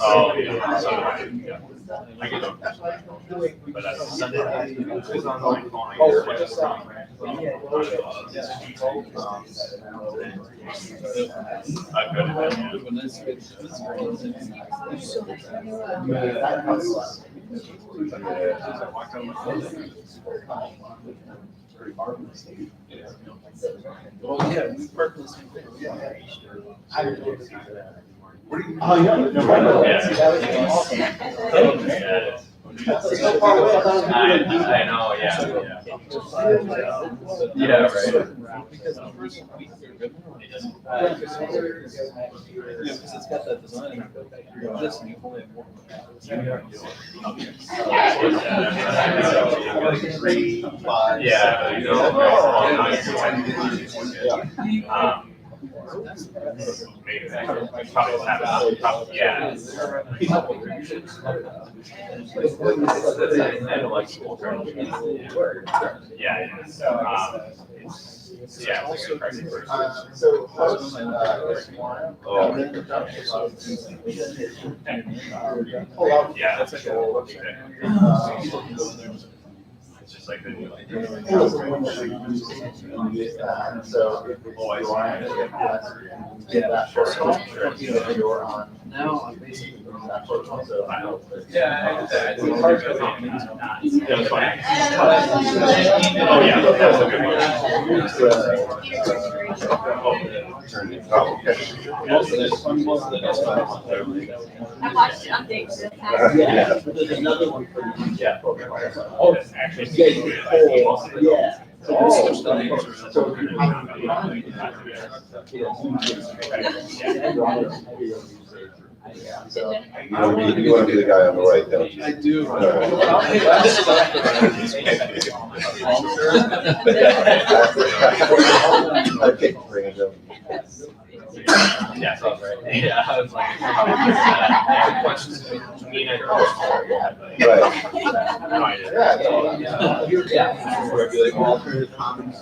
Oh, yeah. I get it. But that's Well, yeah, we work with some things. Oh, yeah, no problem. I know, yeah. Yeah, right. Because the first week they're good. Yeah, because it's got that design. This and you only have one. Yeah, you know. Maybe probably have, yeah. Yeah. Yeah, it's a good pricing person. So, Yeah, that's cool. It's just like the new. Now I'm basically going back to Yeah, that's funny. Oh, yeah, that's a good I watched it on things. There's another one for you. Yeah. Oh, it's actually. Yeah. You want to be the guy on the right, don't you? I do. Okay, bring it up. Yeah, sounds right. Yeah, I was like, questions. No idea. Yeah. Where it'd be like alternative comments.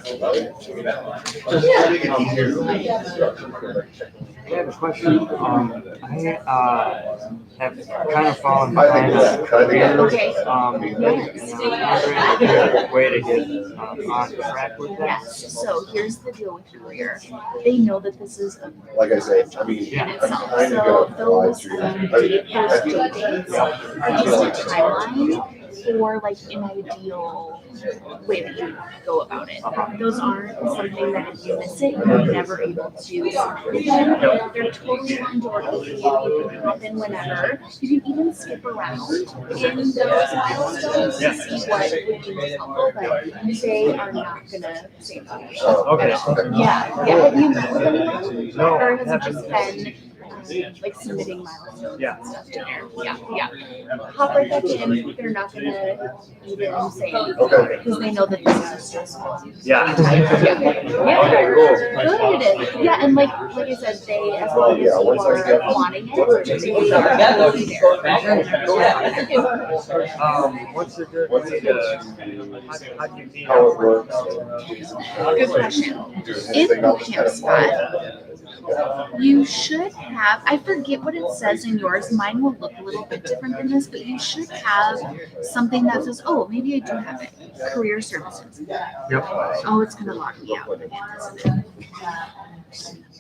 I have a question. I have kind of fallen behind on career. Okay. And I'm wondering if there's a way to get on track with that. Yes, so here's the deal with career. They know that this is a Like I say, I mean, in I'm itself. trying to So go. those date dates are just a timeline for like an ideal way that you go about it. Those aren't something that if you miss it, you're never able to. They're totally on board with you. You can hop in whenever. You can even skip around in those milestones to see what would be most helpful, but they are not gonna say that. Okay. Yeah, yeah. Have you met with anyone? No, Or has it haven't. just been like submitting milestones Yeah. and stuff to there? Yeah. Hop right back in. They're not gonna even say anything Okay. because they know that this is a stressful Yeah. time. Yeah. Okay, cool. Good. Yeah, and like I said, they as long as you Yeah, once I get- are wanting it, they are going to be there. What's a good way to, how do you meet How it works. Good question. In Camp Spot, you should have, I forget what it says in yours, mine will look a little bit different than this, but you should have something that says, oh, maybe I do have it, career services. Yep. Oh, it's gonna lock me out again, isn't it?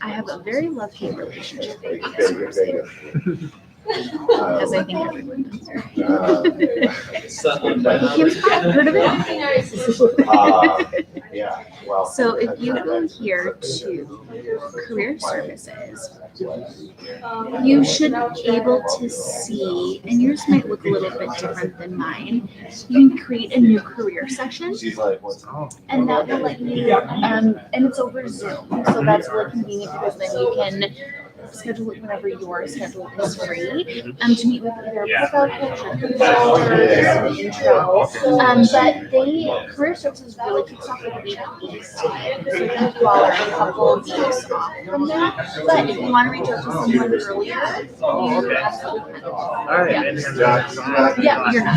I have a very love-hate relationship with career services. Because I think everyone does. Camp Spot, heard of it? Yeah, well. So if you go here to career services, you should be able to see, and yours might look a little bit different than mine. You can create a new career section, She's like, what's and that will let you, and it's over Zoom, so that's really convenient because then you can schedule it whenever your schedule is free, to meet with either a profile coach or consultant, an intro. But career services really kicks off with week 8. So you all are a couple of weeks off from that. But if you want to reach out to someone earlier, you absolutely can. All right. Yeah, you're not.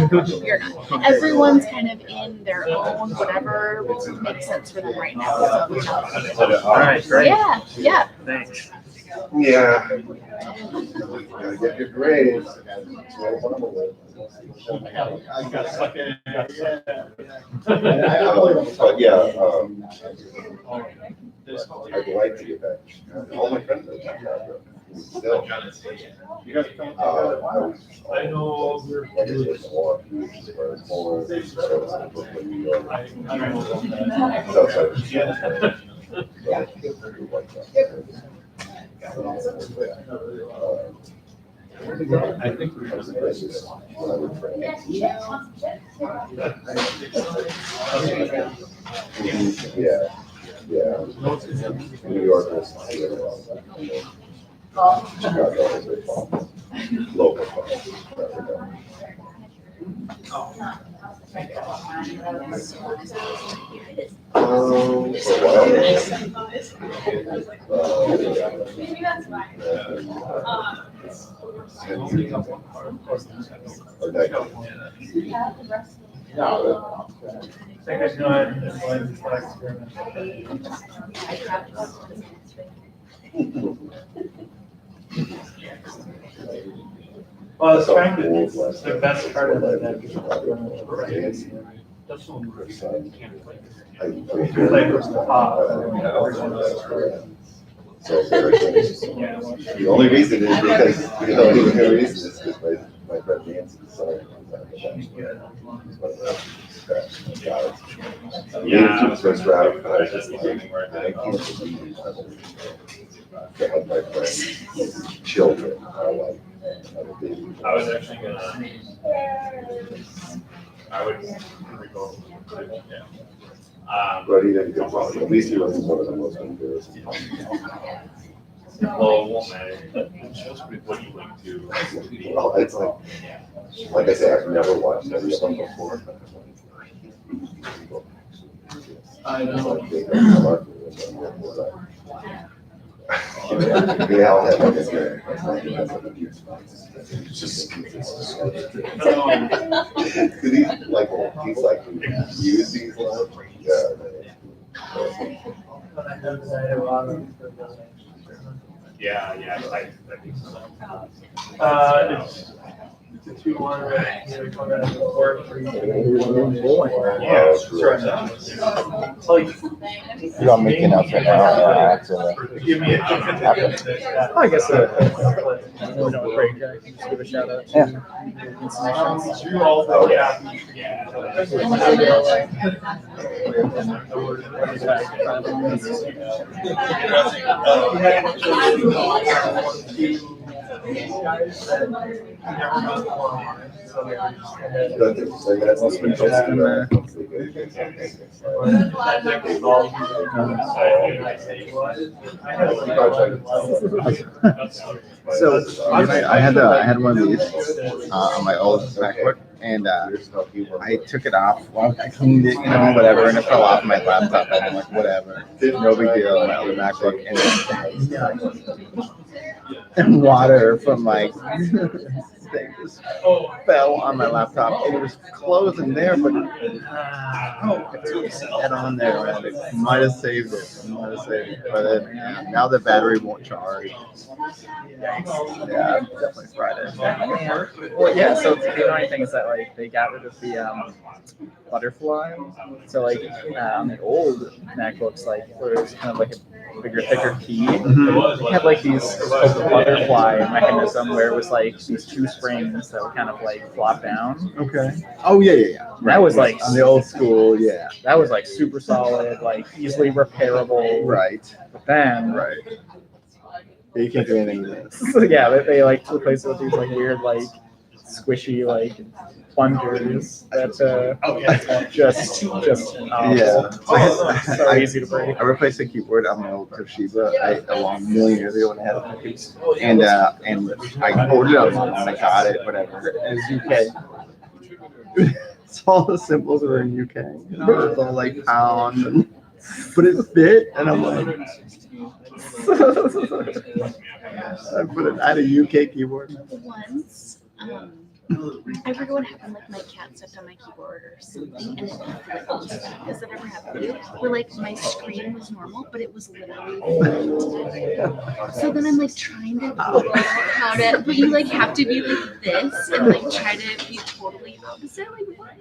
Everyone's kind of in their own whatever makes sense for them right now. So, All right, great. Yeah. Thanks. Yeah. Gotta get your grades. But yeah, I'd like to get back. All my friends are back. Still. I know. I think we yeah. New York is local. Well, it's trying to, the best part of it. That's one where the only reason is because, the reason is because my friend Nancy decided to first round, but I was just like, I can't believe that my friend's children are like, I was actually gonna. I would recall. Yeah. But he didn't get wrong. At least he wasn't one of the most embarrassing. Well, it won't matter. It shows what you link to. Well, it's like I said, I've never watched any of them before. I know. They all have like a just could he like he's like use these Yeah, I think so. It's a 2-1, right? You know, coming out of the court for you. Yeah, sure. You want to make an announcement now? Give me a. I guess we don't break. I can just give a shout out to institutions. You all, yeah. So I had one of these on my old MacBook, and I took it off. Well, I cleaned it, whatever, and it fell off my laptop. And I'm like, whatever, no big deal. My other MacBook, and water from my thing just fell on my laptop, and it was closed in there, but it on there, and it might have saved it. But then, now the battery won't charge. Yeah, definitely Friday. Well, yeah. So the only thing is that they got rid of the butterfly. So on the old MacBooks, where it was kind of like a bigger, thicker key, they had these butterfly mechanism where it was these two springs that would kind of like flop down. Okay. Oh, yeah. That was like on the old school, yeah. That was like super solid, like easily repairable. Right. But then, Right. You can't do anything with this. so yeah, they like replaced it with these like weird like squishy like plungers that just Yeah. so easy to break. I replaced the keyboard on my old Toshiba a long million years ago when I had a piece. And I ordered it online and I got it, whatever. It was UK. So all the symbols were in UK. You know, it's all like pound. But it fit, and I'm like, I had a UK keyboard. Once, I forget what happened, like my cat stepped on my keyboard or something, and it flipped. Has that ever happened to you? Where like my screen was normal, but it was literally flipped. So then I'm like trying to figure out how to, but you like have to be like this and like try to be totally opposite. Like what?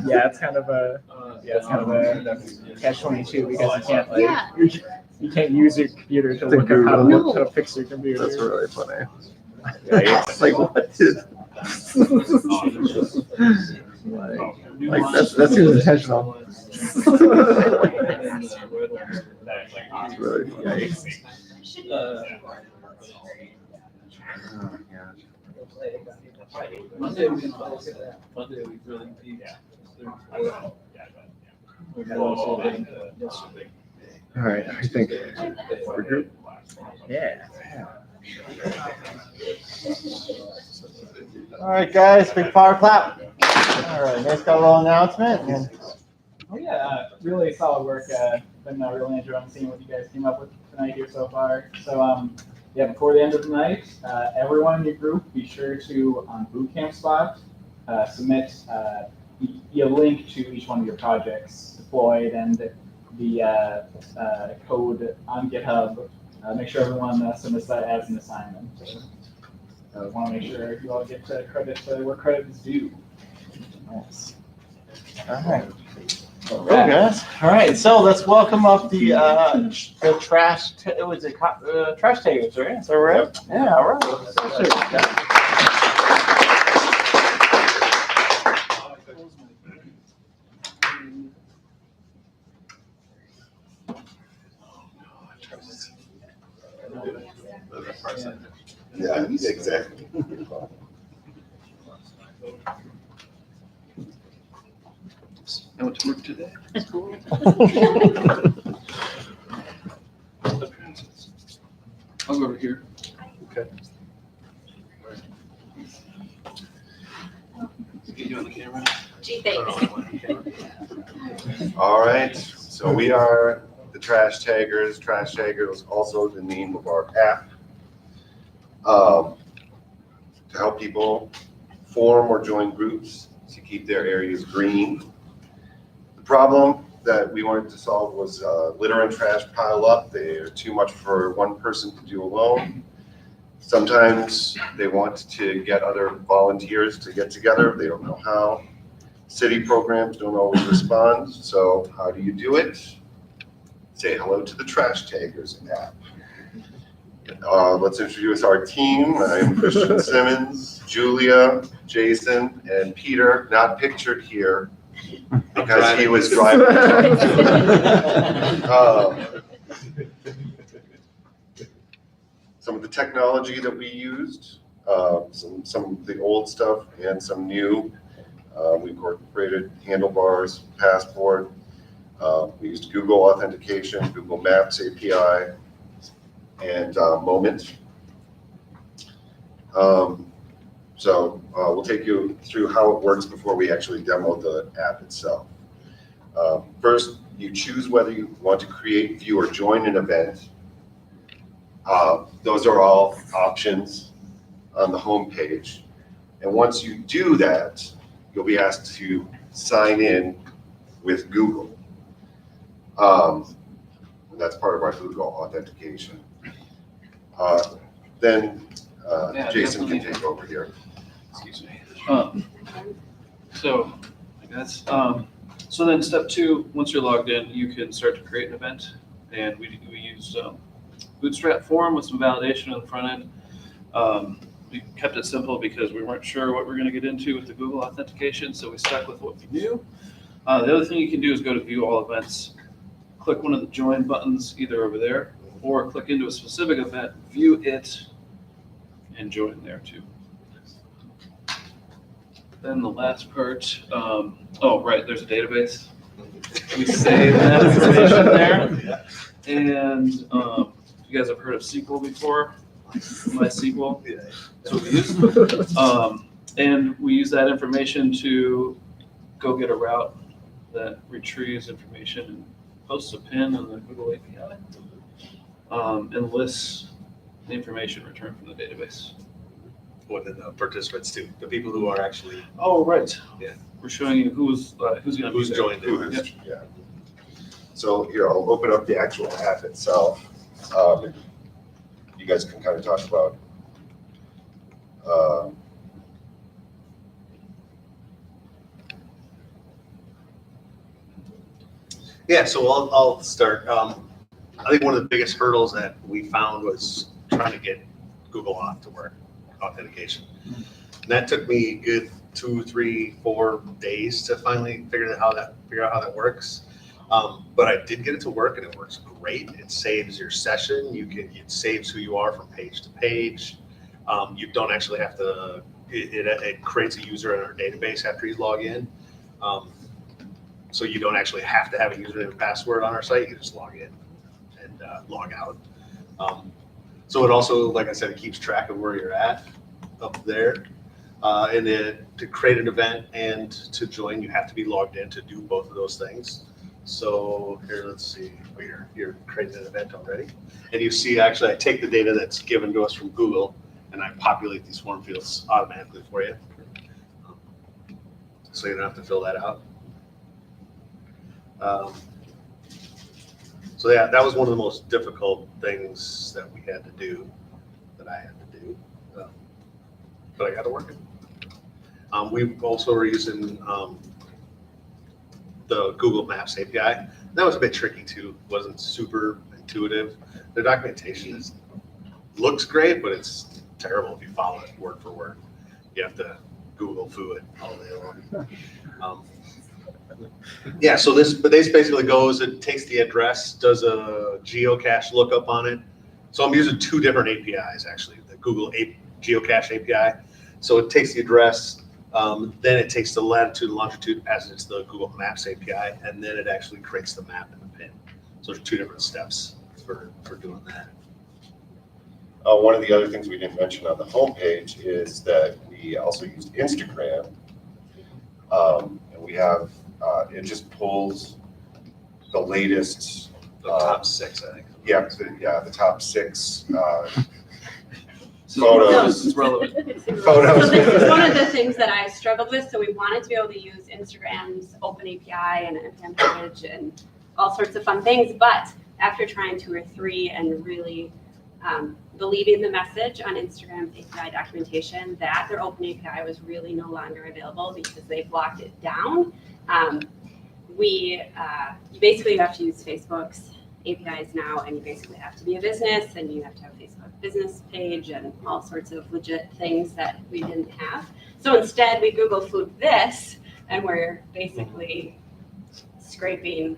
Yeah, it's kind of a catch-22 because you can't like you can't use your computer to look up how to fix your computer. That's really funny. It's like what did like that seems intentional. It's really funny. Monday we can look at that. Monday we really need. All right, I think regroup. Yeah. All right, guys, big power clap. All right, next got a little announcement. And Oh yeah, really solid work. Been really enjoying seeing what you guys came up with tonight here so far. So yeah, before the end of the night, everyone in your group, be sure to on Bootcamp Spot submit a link to each one of your projects deployed and the code on GitHub. Make sure everyone submits that as an assignment. So want to make sure you all get credit where credit is due. nice. All right. All right, guys. All right, so let's welcome up the trash. Was it trash takers, right? Is that right? Yeah. All right. Yeah, exactly. I went to work today. I'll go over here. Okay. Get you on the camera. Gee, thanks. All right, so we are the Trash Taggers. Trash Taggers is also the name of our app. To help people form or join groups to keep their areas green. The problem that we wanted to solve was litter and trash pile up. They're too much for one person to do alone. Sometimes they want to get other volunteers to get together. They don't know how. City programs don't always respond. So how do you do it? Say hello to the Trash Taggers app. Let's introduce our team. I am Christian Simmons, Julia, Jason, and Peter, not pictured here because he was driving. Some of the technology that we used, some of the old stuff and some new. We incorporated handlebars, passport. We used Google authentication, Google Maps API, and Moment. So we'll take you through how it works before we actually demo the app itself. First, you choose whether you want to create, view, or join an event. Those are all options on the home page. And once you do that, you'll be asked to sign in with Google. That's part of our Google authentication. Then Jason can take over here. Excuse me. So I guess, so then step 2, once you're logged in, you can start to create an event. And we used Bootstrap form with some validation on the front end. we kept it simple because we weren't sure what we're gonna get into with the Google authentication, so we stuck with what we knew. The other thing you can do is go to view all events, click one of the join buttons either over there, or click into a specific event, view it, and join there too. Then the last part, oh, right, there's a database. We save that information there. And you guys have heard of SQL before? MySQL, that's what we use. And we use that information to go get a route that retrieves information and posts a pin on the Google API, and lists the information returned from the database. What the participants do, the people who are actually. Oh, right. Yeah. We're showing you who's going to be Who's there. joined it. Yep. Yeah. So here, I'll open up the actual app itself. You guys can kind of talk about Yeah, so I'll start. I think one of the biggest hurdles that we found was trying to get Google Auth to work, authentication. And that took me a good 2, 3, 4 days to finally figure out how that works. But I did get it to work, and it works great. It saves your session. It saves who you are from page to page. You don't actually have to. It creates a user in our database after you log in. So you don't actually have to have a username and password on our site. You just log in and log out. So it also, like I said, it keeps track of where you're at up there. And then to create an event and to join, you have to be logged in to do both of those things. So here, let's see, you're creating an event already. And you see, actually, I take the data that's given to us from Google and I populate these form fields automatically for you. So you don't have to fill that out. So yeah, that was one of the most difficult things that we had to do, that I had to do, but I got it working. We also were using the Google Maps API. That was a bit tricky too. It wasn't super intuitive. Their documentation looks great, but it's terrible if you follow it word for word. You have to Google foo it all day long. Yeah, so this basically goes, it takes the address, does a geocache lookup on it. So I'm using 2 different APIs actually, the Google geocache API. So it takes the address, then it takes the latitude and longitude, passes it to the Google Maps API, and then it actually creates the map and the pin. So there's 2 different steps for doing that. one of the other things we didn't mention on the homepage is that we also used Instagram. And we have, it just pulls the latest. The top 6, I think. Yeah, the top 6 photos. It's relevant. Photos. So this is one of the things that I struggled with. So we wanted to be able to use Instagram's open API and NPM package and all sorts of fun things. But after trying 2 or 3 and really believing the message on Instagram's API documentation that their open API was really no longer available because they blocked it down, you basically have to use Facebook's APIs now, and you basically have to be a business, and you have to have a Facebook business page and all sorts of legit things that we didn't have. So instead, we Google flued this, and we're basically scraping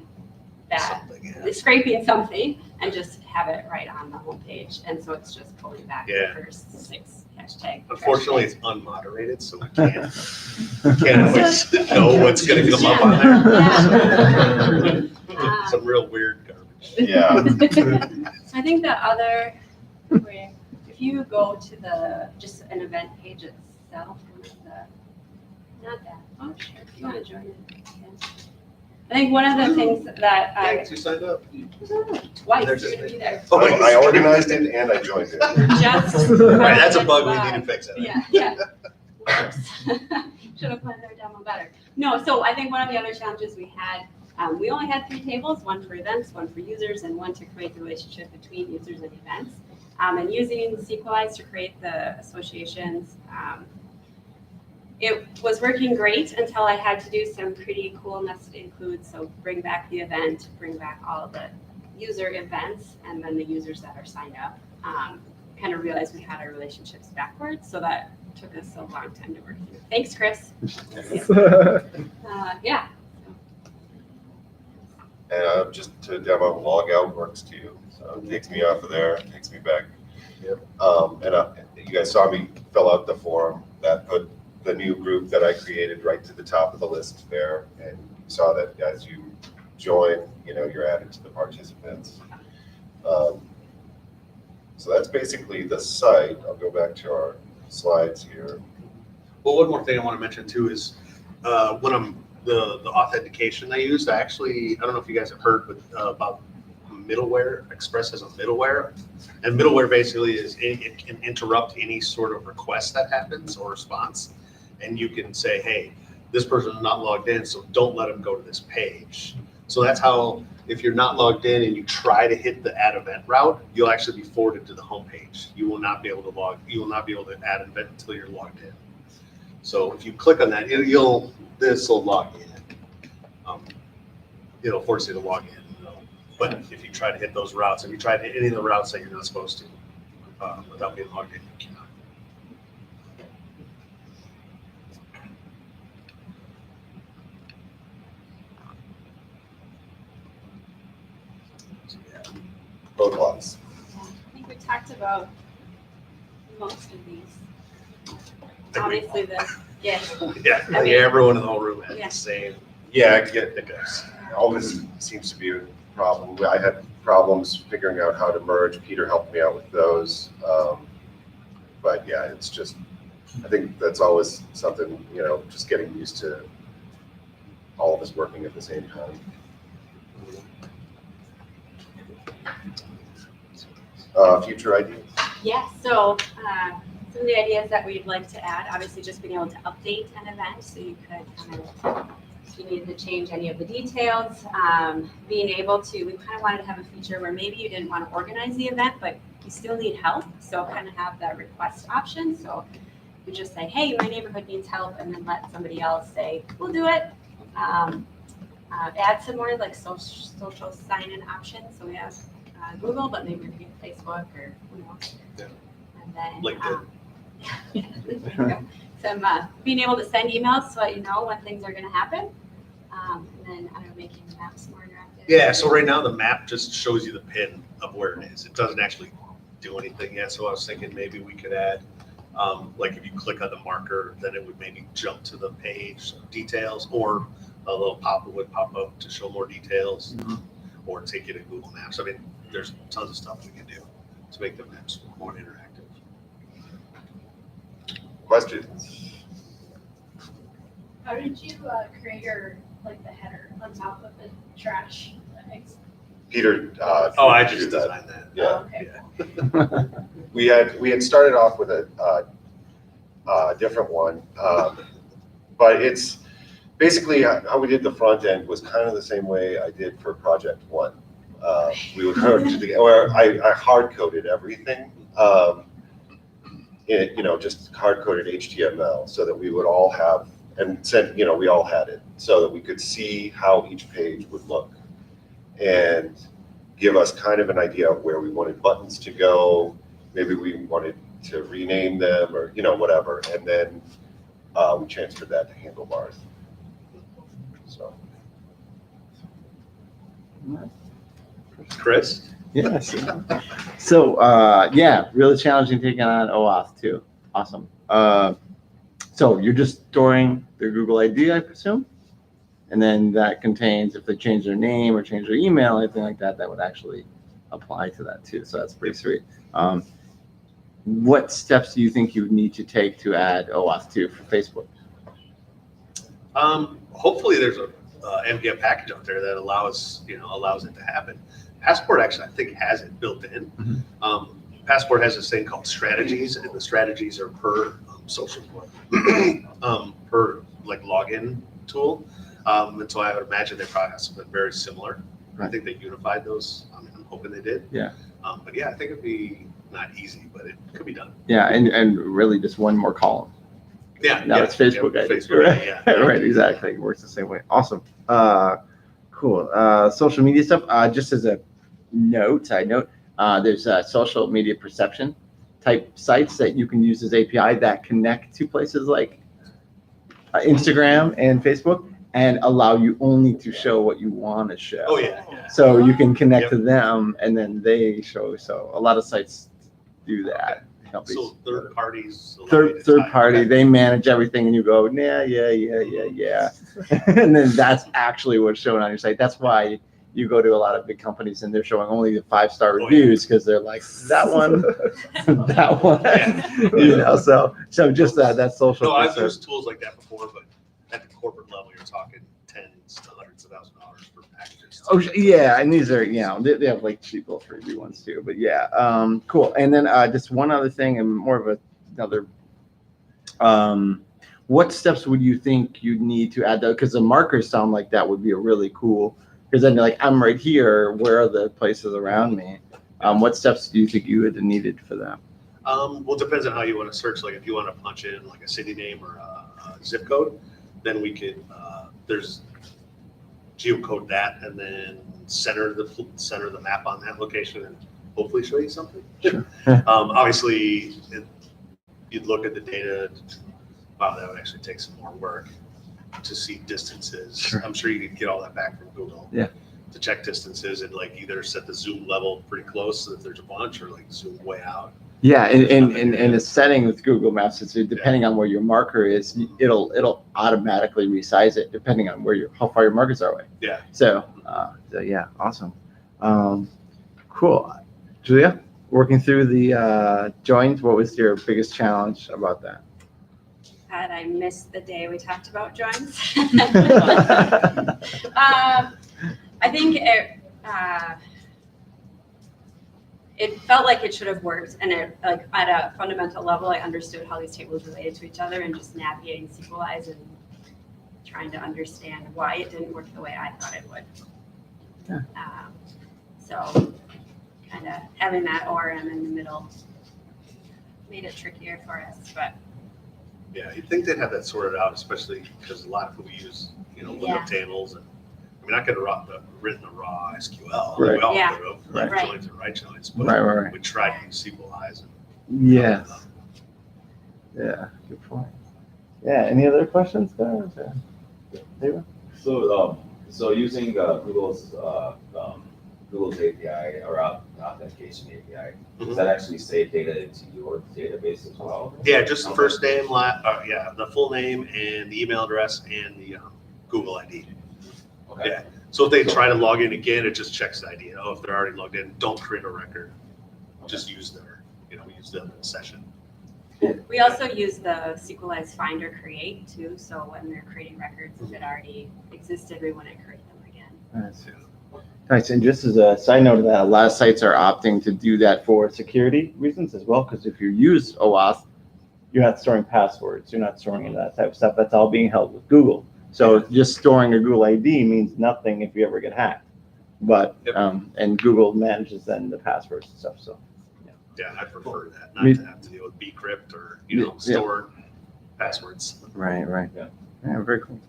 something and just have it right on the homepage. And so it's just pulling back the first 6 hashtag. Unfortunately, it's unmoderated, so we can't always know what's going to come up on there. Some real weird garbage. Yeah. I think the other, if you go to just an event page itself, not that, oh sure, if you want to join it. I think one of the things that You signed up. Twice, you're gonna be there. Oh, I organized it and I joined it. Right, that's a bug we need to fix. Yeah. Should have planned our demo better. No, so I think one of the other challenges we had, we only had 3 tables, 1 for events, 1 for users, and 1 to create the relationship between users and events. And using Sequelize to create the associations, it was working great until I had to do some pretty cool nested includes. So bring back the event, bring back all of the user events, and then the users that are signed up. Kind of of realize we had our relationships backwards, so that took us a long time to work through. Thanks, Chris. Yeah. And just to demo, log out works too. So it takes me off of there, takes me back. You guys saw me fill out the form that put the new group that I created right to the top of the list there. And you saw that as you join, you're added to the participants. So that's basically the site. I'll go back to our slides here. Well, one more thing I want to mention too is when the authentication I used, I don't know if you guys have heard about middleware. Express has a middleware, and middleware basically it can interrupt any sort of request that happens or response, and you can say, hey, this person is not logged in, so don't let them go to this page. So that's how, if you're not logged in and you try to hit the add event route, you'll actually be forwarded to the home page. You will not be able to add an event until you're logged in. So if you click on that, this will log in. It'll force you to log in. But if you try to hit those routes, if you try to hit any of the routes that you're not supposed to, without being logged in, you cannot. Roadblocks. I think we talked about most of these. Obviously, yeah, Everyone in the whole room had Yeah. the same. Yeah, I get it. Always seems to be a problem. I had problems figuring out how to merge. Peter helped me out with those. But yeah, it's just, I think that's always something, just getting used to all of us working at the same time. Future ideas? Yeah, so some of the ideas that we'd like to add, obviously just being able to update an event, so you could kind of, if you needed to change any of the details, being able to, we kind of wanted to have a feature where maybe you didn't want to organize the event, but you still need help, so kind of have that request option. So you just say, hey, my neighborhood needs help, and then let somebody else say, we'll do it. Add some more like social sign-in options, so we have Google, but maybe we can get Facebook or who knows. Yeah. And then LinkedIn. some being able to send emails so that you know when things are going to happen. And then I don't know, making the maps more interactive. Yeah, so right now the map just shows you the pin of where it is. It doesn't actually do anything yet. So I was thinking maybe we could add, like if you click on the marker, then it would maybe jump to the page details, or a little pop-up would pop up to show more details, or take you to Google Maps. I mean, there's tons of stuff we can do to make the maps more interactive. Questions? How did you create the header on top of the trash bags? Peter. I just designed that. Yeah. Oh, okay. We had started off with a different one, but it's basically how we did the front end was kind of the same way I did for project one. We would where I hard coded everything. Just hard coded HTML so that we would all have, and said, we all had it so that we could see how each page would look and give us kind of an idea of where we wanted buttons to go. Maybe we wanted to rename them or, whatever. And then we transferred that to handlebars. So. Chris? Yes. So, really challenging taking on OAuth too. Awesome. So you're just storing their Google ID, I presume? And then that contains, if they change their name or change their email, anything like that, that would actually apply to that too. So that's pretty sweet. What steps do you think you would need to take to add OAuth 2 for Facebook? Hopefully there's a NPM package out there that allows it to happen. Passport actually, I think, has it built in. Passport has this thing called strategies, and the strategies are per social per login tool. And so I would imagine they probably have something very similar. I think they unified those. I'm hoping they did. Yeah. But yeah, I think it'd be not easy, but it could be done. Yeah, and really just one more column. Yeah. Now it's Facebook ID. Facebook ID, yeah. Right, exactly. It works the same way. Awesome. Cool. Social media stuff. Just as a side note, there's a social media perception type sites that you can use as API that connect to places like Instagram and Facebook and allow you only to show what you want to show. Oh, yeah. So you can connect to them and then they show. So a lot of sites do that. So third parties. Third party, they manage everything and you go, yeah. And then that's actually what's shown on your site. That's why you go to a lot of big companies and they're showing only the 5-star reviews because they're like, that one, that one, you know, so just that social. No, I've used tools like that before, but at the corporate level, you're talking tens to hundreds of $1,000s for packages. Oh, yeah, and these are, you know, they have like cheap little freebie ones too, but yeah, cool. And then just one other thing and more of another, what steps would you think you'd need to add though? Because the markers sound like that would be a really cool, because then you're like, I'm right here, where are the places around me? What steps do you think you would have needed for that? Well, it depends on how you want to search. Like if you want to punch in like a city name or a zip code, then we could, there's geocode that and then center the map on that location and hopefully show you something. Sure. Obviously, you'd look at the data. Wow, that would actually take some more work to see distances. Sure. I'm sure you could get all that back from Google. Yeah. To check distances and like either set the zoom level pretty close so that there's a bunch or like zoom way out. Yeah, and the setting with Google Maps is depending on where your marker is, it'll automatically resize it depending on how far your markers are away. Yeah. So yeah, awesome. Cool. Julia, working through the joins, what was your biggest challenge about that? God, I missed the day we talked about joins. I think it felt like it should have worked, and like at a fundamental level, I understood how these tables related to each other, and just navigating SQLize and trying to understand why it didn't work the way I thought it would. Yeah. So kind of having that ORM in the middle made it trickier for us, but. Yeah, you'd think they'd have that sorted out, especially because a lot of people use, lookup tables. And I mean, I could have written a raw SQL. Right. We all Yeah. could have, Right. left joins and right joins, but Right. we tried to use SQLize. Yes. Yeah, good point. Yeah, any other questions there? David? So using Google's API or authentication API, does that actually save data into your database as well? Yeah, just the first name, the full name and the email address and the Google ID. Okay. Yeah. So if they try to log in again, it just checks the ID. If they're already logged in, don't create a record. Just use use them in session. We also use the SQLize Finder Create too, so when we're creating records, if it already existed, we wouldn't create them again. Nice. And just as a side note of that, a lot of sites are opting to do that for security reasons as well, because if you use OAuth, you're not storing passwords, you're not storing any of that type of stuff. That's all being held with Google. So just storing a Google ID means nothing if you ever get hacked. But and Google manages then the passwords and stuff. So yeah, I prefer that, not to have to deal with bcrypt or store passwords. Right. Yeah, very cool.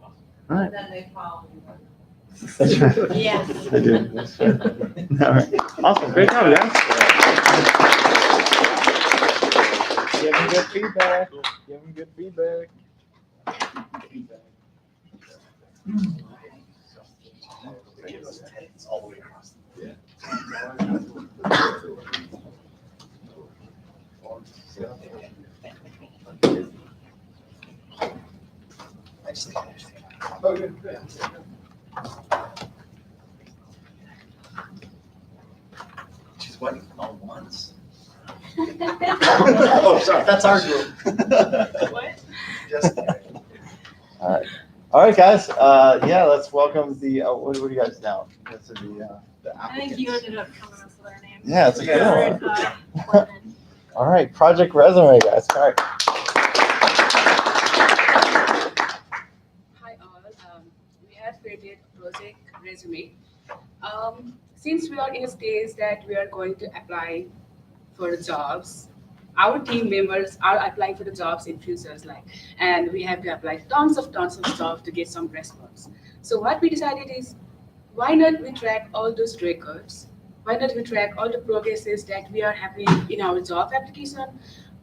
All right. Then they follow you. That's right. Yes. I do. That's right. All right. Awesome. Great job, guys. Giving good feedback. Giving good feedback. All the way across. She's waiting on once. Oh, sorry, that's our group. What? Just All right, guys. Let's welcome the. What do you guys now? This is the I think you ended up coming up with our name. Yeah, it's a good one. All right, project resume, guys. All right. Hi all, we have created project resume. Since we are in a stage that we are going to apply for jobs, our team members are applying for the jobs in futures, and we have to apply tons of stuff to get some response. So what we decided is, why not we track all those records Why not we track all the progresses that we are having in our job application?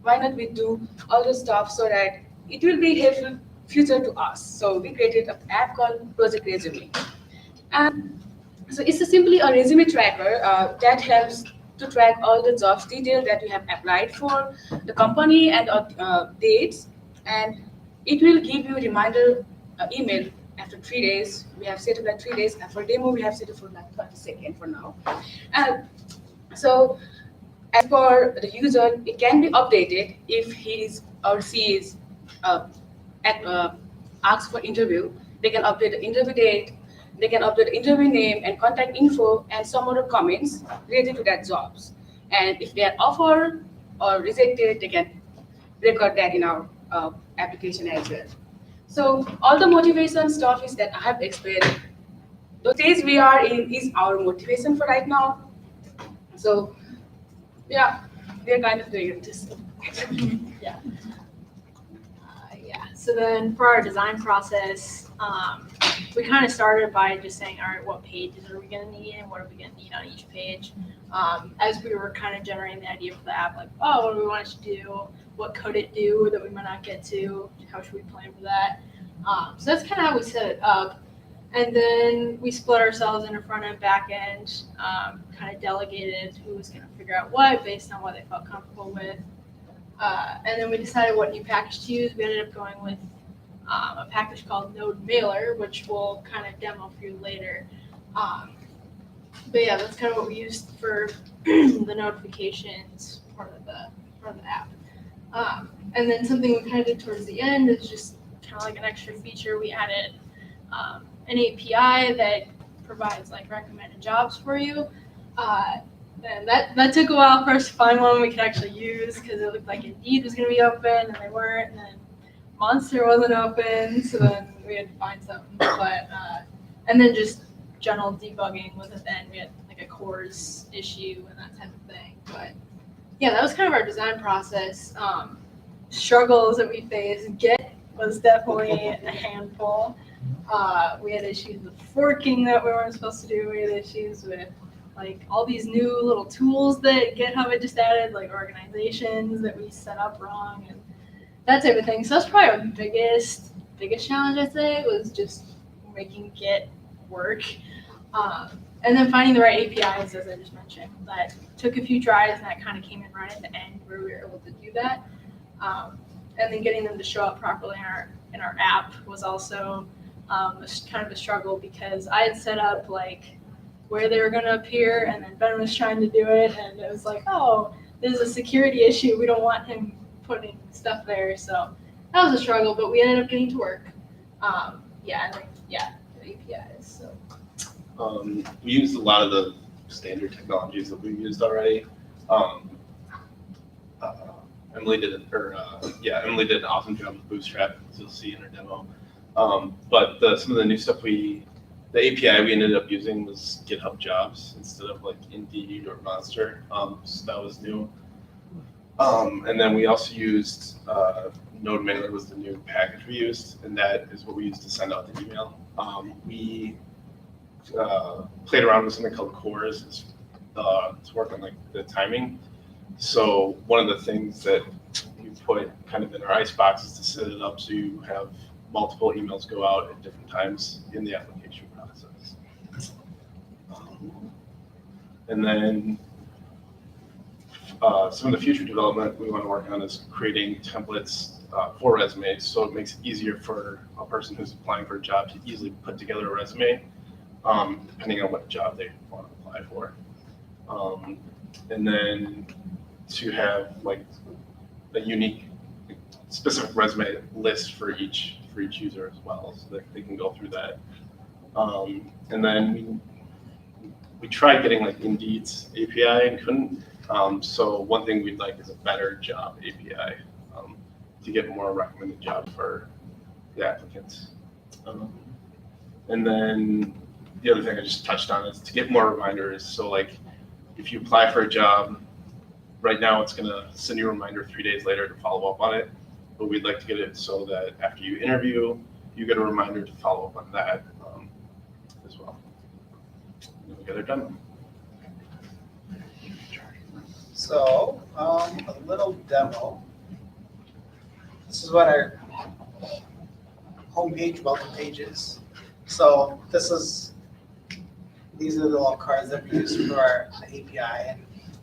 Why not we do all the stuff so that it will be helpful future to us? So we created an app called Project Resume. And so it's simply a resume tracker that helps to track all the jobs details that you have applied for, the company and dates, and it will give you a reminder email after 3 days. We have set up like 3 days, and for demo we have set up for like 30 seconds for now. And so as for the user, it can be updated if he is or she is uh, asked for interview. They can update the interview date, they can update the interview name and contact info and some other comments related to that jobs. And if they are offered or rejected, they can record that in our application as well. So all the motivation stuff is that I have explained. The stage we are in is our motivation for right now. So yeah, we're kind of doing this. Yeah. Yeah. So then for our design process, we kind of started by just saying, all right, what pages are we going to need and what are we going to need on each page? As we were kind of generating the idea for the app, like, oh, what do we want it to do? What could it do that we might not get to? How should we plan for that? So that's kind of how we set it up. And then we split ourselves into front end, back end, kind of delegated who was going to figure out what based on what they felt comfortable with. And then we decided what new package to use. We ended up going with a package called Node Mailer, which we'll kind of demo for you later. But yeah, that's kind of what we used for the notifications part of the app. And then something we kind of did towards the end is just kind of like an extra feature. We added an API that provides like recommended jobs for you. And that took a while for us to find one we could actually use because it looked like Indeed was going to be open and they weren't. And then Monster wasn't open, so then we had to find something. But and then just general debugging was at the end. We had like a cores issue and that type of thing. But yeah, that was kind of our design process. Struggles that we faced. Git was definitely a handful. We had issues with forking that we weren't supposed to do. We had issues with like all these new little tools that GitHub had just added, like organizations that we set up wrong and that type of thing. So that's probably our biggest challenge, I'd say, was just making Git work. And then finding the right APIs, as I just mentioned. That took a few tries and that kind of came in right at the end where we were able to do that. And then getting them to show up properly in our app was also kind of a struggle because I had set up like where they were going to appear, and then Ben was trying to do it, and it was like, oh, there's a security issue. We don't want him putting stuff there. So that was a struggle, but we ended up getting to work. And then, the APIs. So. We used a lot of the standard technologies that we've used already. Emily did Emily did an awesome job with Bootstrap, as you'll see in her demo. But some of the new stuff the API we ended up using was GitHub Jobs instead of like Indeed or Monster. So that was new. And then we also used Node Mailer was the new package we used, and that is what we used to send out the email. We played around with something called cores to work on like the timing. So one of the things that we put kind of in our icebox is to set it up so you have multiple emails go out at different times in the application process. And then some of the future development we want to work on is creating templates for resumes, so it makes it easier for a person who's applying for a job to easily put together a resume, depending on what job they want to apply for. And then to have like a unique, specific resume list for each user as well, so that they can go through that. And then we tried getting like Indeed's API and couldn't. So one thing we'd like is a better job API to get more recommended jobs for the applicants. And then the other thing I just touched on is to get more reminders. So like if you apply for a job, right now it's gonna send you a reminder 3 days later to follow up on it. But we'd like to get it so that after you interview, you get a reminder to follow up on that as well. And then we get it done. So, a little demo. This is what our homepage, welcome page is. So these are the little cards that we use for the API,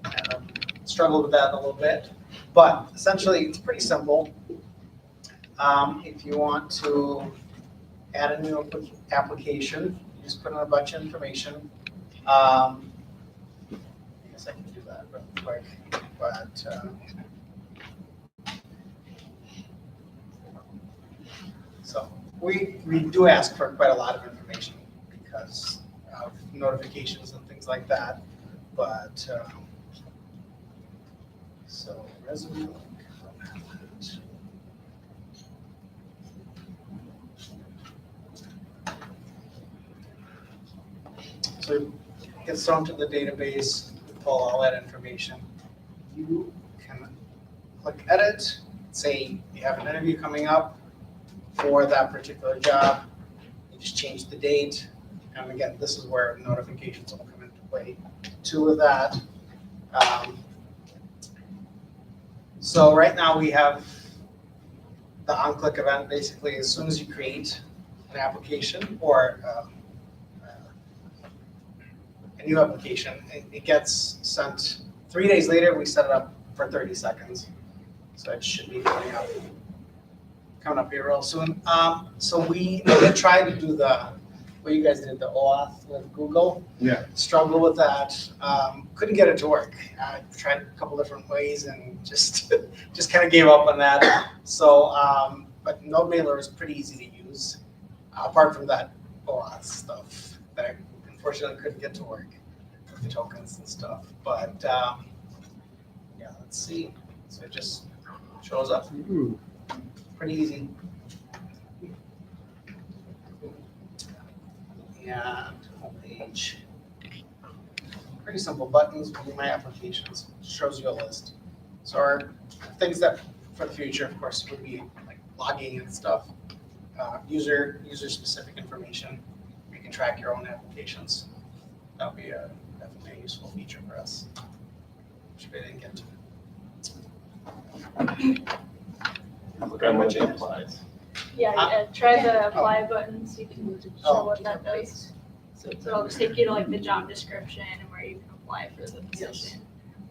and struggled with that a little bit. But essentially, it's pretty simple. If you want to add a new application, you just put in a bunch of information. I guess I can do that real quick, but so we do ask for quite a lot of information because of notifications and things like that. But so resume link. So it gets thrown to the database, pull all that information. You can click edit, say you have an interview coming up for that particular job. You just change the date. And again, this is where notifications will come into play. Two of that. So right now we have the on-click event. Basically, as soon as you create an application or a new application, it gets sent 3 days later. We set it up for 30 seconds. So it should be coming up here real soon. So we did try to do what you guys did, the OAuth with Google. Yeah. Struggled with that. Couldn't get it to work. I tried a couple different ways and just kind of gave up on that. So, but NodeMailer is pretty easy to use, apart from that OAuth stuff that I unfortunately couldn't get to work with the tokens and stuff. But yeah, let's see. So it just shows up. Ooh. Pretty easy. And homepage. Pretty simple buttons, view my applications, shows you a list. So our things that for the future, of course, would be like logging and stuff, user specific information. You can track your own applications. That would be definitely a useful feature for us, which we didn't get to. Look at what it applies. Yeah, try the apply button so you can show what that does. So it'll just take you to like the job description and where you can apply for the position.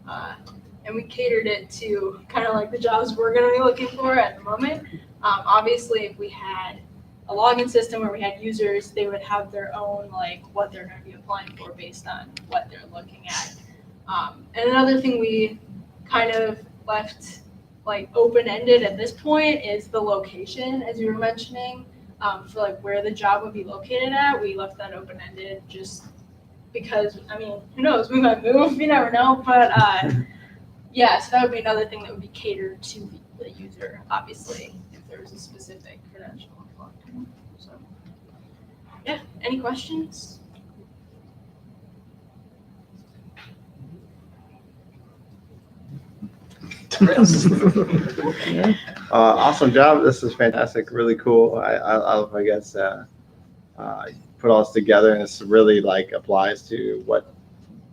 And we catered it to kind of like the jobs we're going to be looking for at the moment. Obviously, if we had a login system where we had users, they would have their own like what they're going to be applying for based on what they're looking at. And another thing we kind of left like open-ended at this point is the location, as you were mentioning, for like where the job would be located at. We left that open-ended just because, I mean, who knows, we might move, you never know, but yeah, so that would be another thing that would be catered to the user, obviously, if there was a specific credential unlocked. So yeah, any questions? Awesome job. This is fantastic. Really cool. I guess put all this together, and this really like applies to what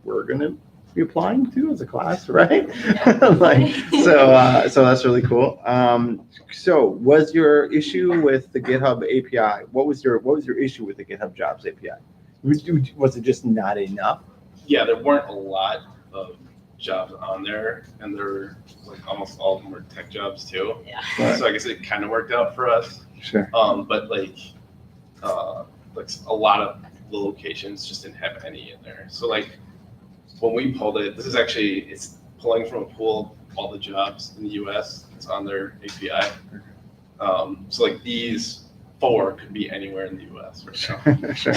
we're gonna be applying to as a class, right? Like, so that's really cool. So was your issue with the GitHub API? What was your issue with the GitHub Jobs API? Was it just not enough? Yeah, there weren't a lot of jobs on there, and they're like almost all of them were tech jobs too. Yeah. Right. So I guess it kind of worked out for us. Sure. But like a lot of the locations just didn't have any in there. So like when we pulled it, it's pulling from a pool of all the jobs in the US. It's on their API. So like these 4 could be anywhere in the US right now. Sure.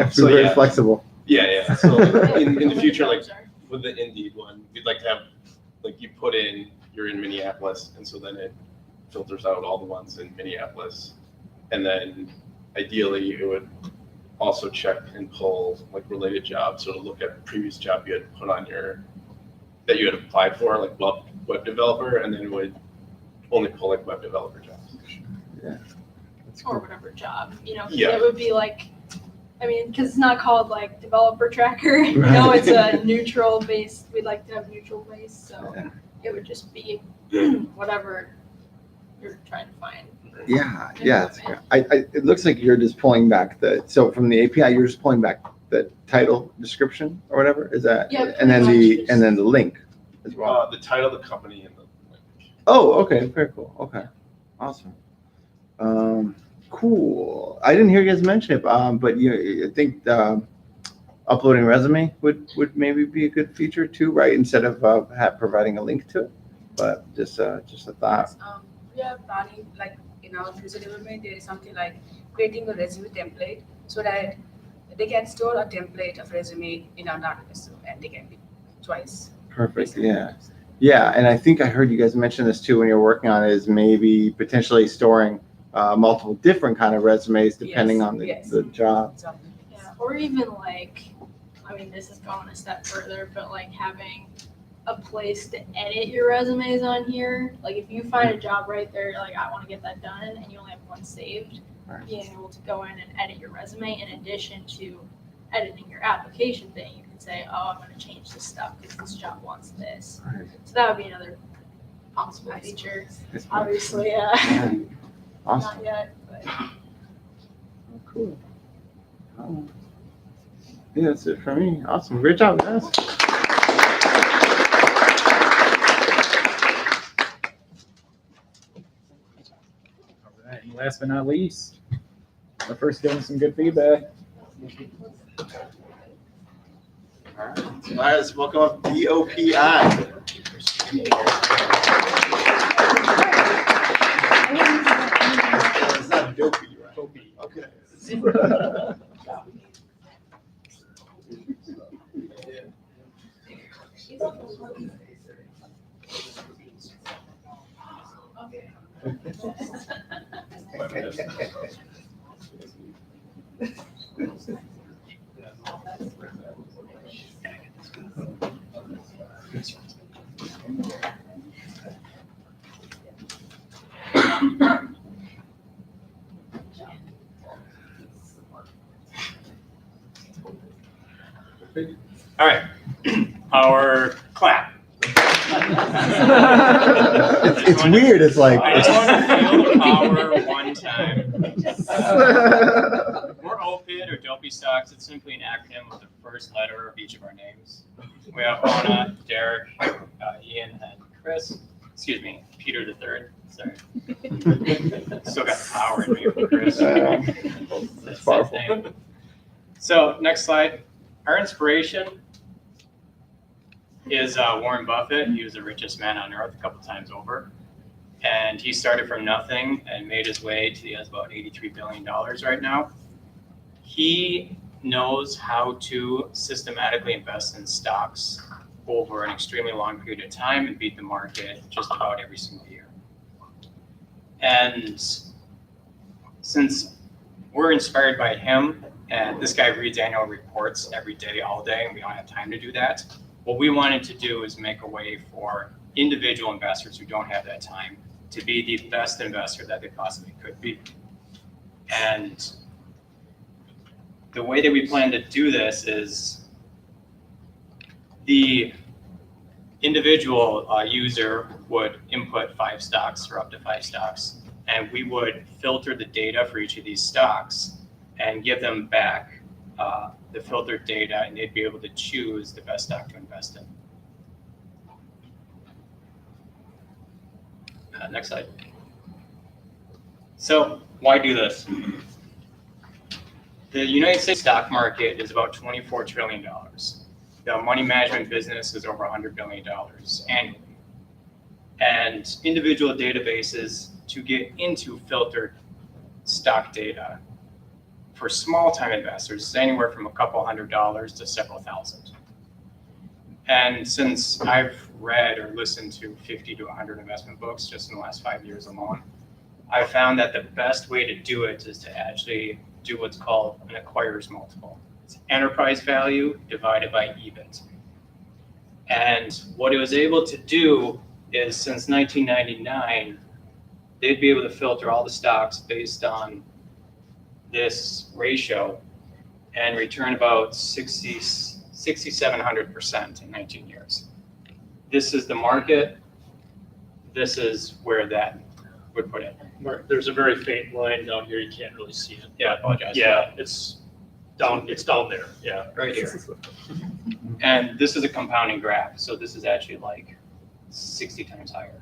So very flexible. Yeah. So in the future, like with the Indeed one, we'd like to have, like you put in, you're in Minneapolis, and so then it filters out all the ones in Minneapolis. And then ideally it would also check and pull like related jobs. So to look at a previous job you had put on that you had applied for, like web developer, and then it would only pull like web developer jobs. Yeah. Or whatever job, you know, 'cause Yeah. it would be like I mean, because it's not called like developer tracker. No, it's a neutral based. We'd like to have neutral based, so it would just be whatever you're trying to find. Yeah, yeah. It looks like you're just pulling back so from the API, you're just pulling back the title description or whatever. Is that? Yeah, and then pretty much and then the link as well. The title, the company, and the Oh, okay, very cool. Okay, awesome. Cool. I didn't hear you guys mention it, but I think uploading resume would maybe be a good feature too, right? Instead of providing a link to it, but just a thought. We are planning, like in our future development, there is something like creating a resume template so that they can store a template of resume in our database and they can be twice. Perfect. Yeah. Yeah, and I think I heard you guys mention this too when you're working on it, is maybe potentially storing multiple different kind of resumes depending on the job. Yeah, or even like, I mean, this is going a step further, but like having a place to edit your resumes on here. Like if you find a job right there, you're like, I want to get that done, and you only have one saved, being able to go in and edit your resume in addition to editing your application thing. You can say, oh, I'm going to change this stuff because this job wants this. So that would be another possible feature. Obviously, Awesome. not yet, but. Cool. Yeah, that's it for me. Awesome. Great job, guys. And last but not least, our first getting some good feedback. All right, let's welcome up DOPI. It's not dopey, right? Okay. All right, our clap. It's weird. It's like. I just want to feel the power one time. We're OPID or Dopey Stocks. It's simply an acronym of the first letter of each of our names. We have Anna, Derek, Ian, and Chris. Excuse me, Peter the Third. Sorry. Still got power in me for Chris. That's his name. So next slide. Our inspiration is Warren Buffett. He was the richest man on earth a couple times over. And he started from nothing and made his way to, he has about $83 billion right now. He knows how to systematically invest in stocks over an extremely long period of time and beat the market just about every single year. And since we're inspired by him, and this guy reads annual reports every day, all day, and we don't have time to do that, what we wanted to do is make a way for individual investors who don't have that time to be the best investor that they possibly could be. And the way that we plan to do this is the individual user would input 5 stocks or up to 5 stocks, and we would filter the data for each of these stocks and give them back the filtered data, and they'd be able to choose the best stock to invest in. Next slide. So why do this? The United States stock market is about $24 trillion. The money management business is over $100 billion annually. And individual databases to get into filtered stock data for small time investors is anywhere from a couple $100 to several thousand. And since I've read or listened to 50 to 100 investment books just in the last 5 years alone, I found that the best way to do it is to actually do what's called an acquirer's multiple. It's enterprise value divided by EBIT. And what it was able to do is, since 1999, they'd be able to filter all the stocks based on this ratio and returned about 6,700% in 19 years. This is the market. This is where that would put it. There's a very faint line down here. You can't really see it. Yeah, I apologize. Yeah, it's down there. Yeah. Right here. And this is a compounding graph, so this is actually like 60 times higher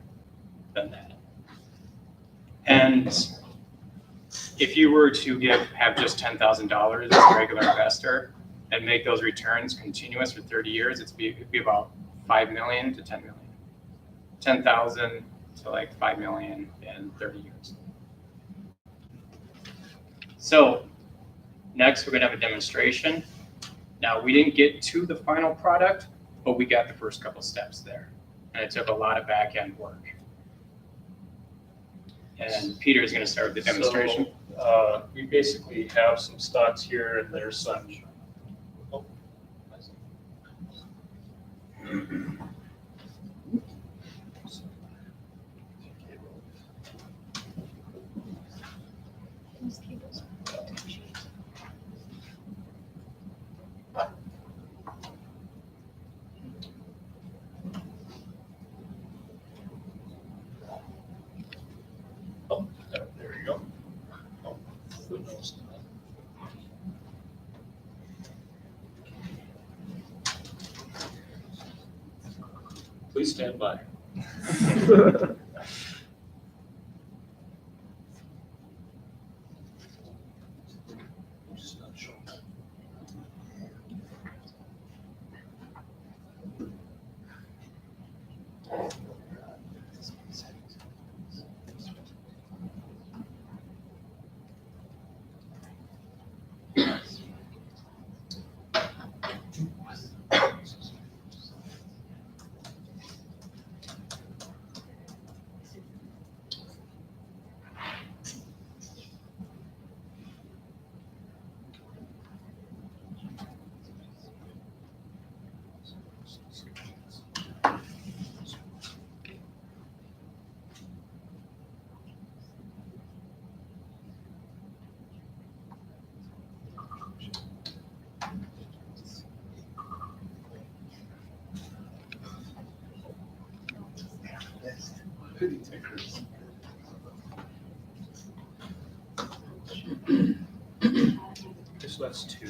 than that. And if you were to have just $10,000 as a regular investor and make those returns continuous for 30 years, it'd be about 5 million to 10 million. 10,000 to like 5 million in 30 years. So next, we're gonna have a demonstration. Now, we didn't get to the final product, but we got the first couple steps there. And it took a lot of back-end work. And Peter is gonna start with the demonstration. So, we basically have some stocks here and there's some. Oh. Oh, there you go. Oh. Please stand by. Just that's two.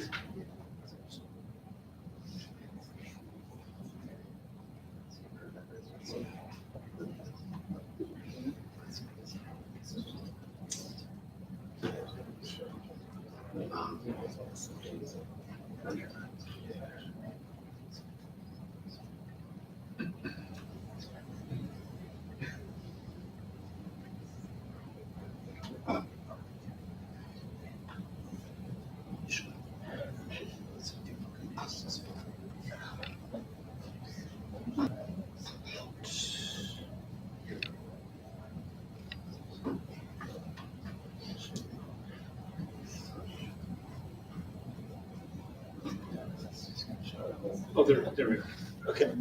Oh, there we go. Okay.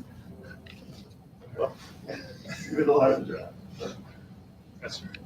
Well, you did a lot of job. That's right.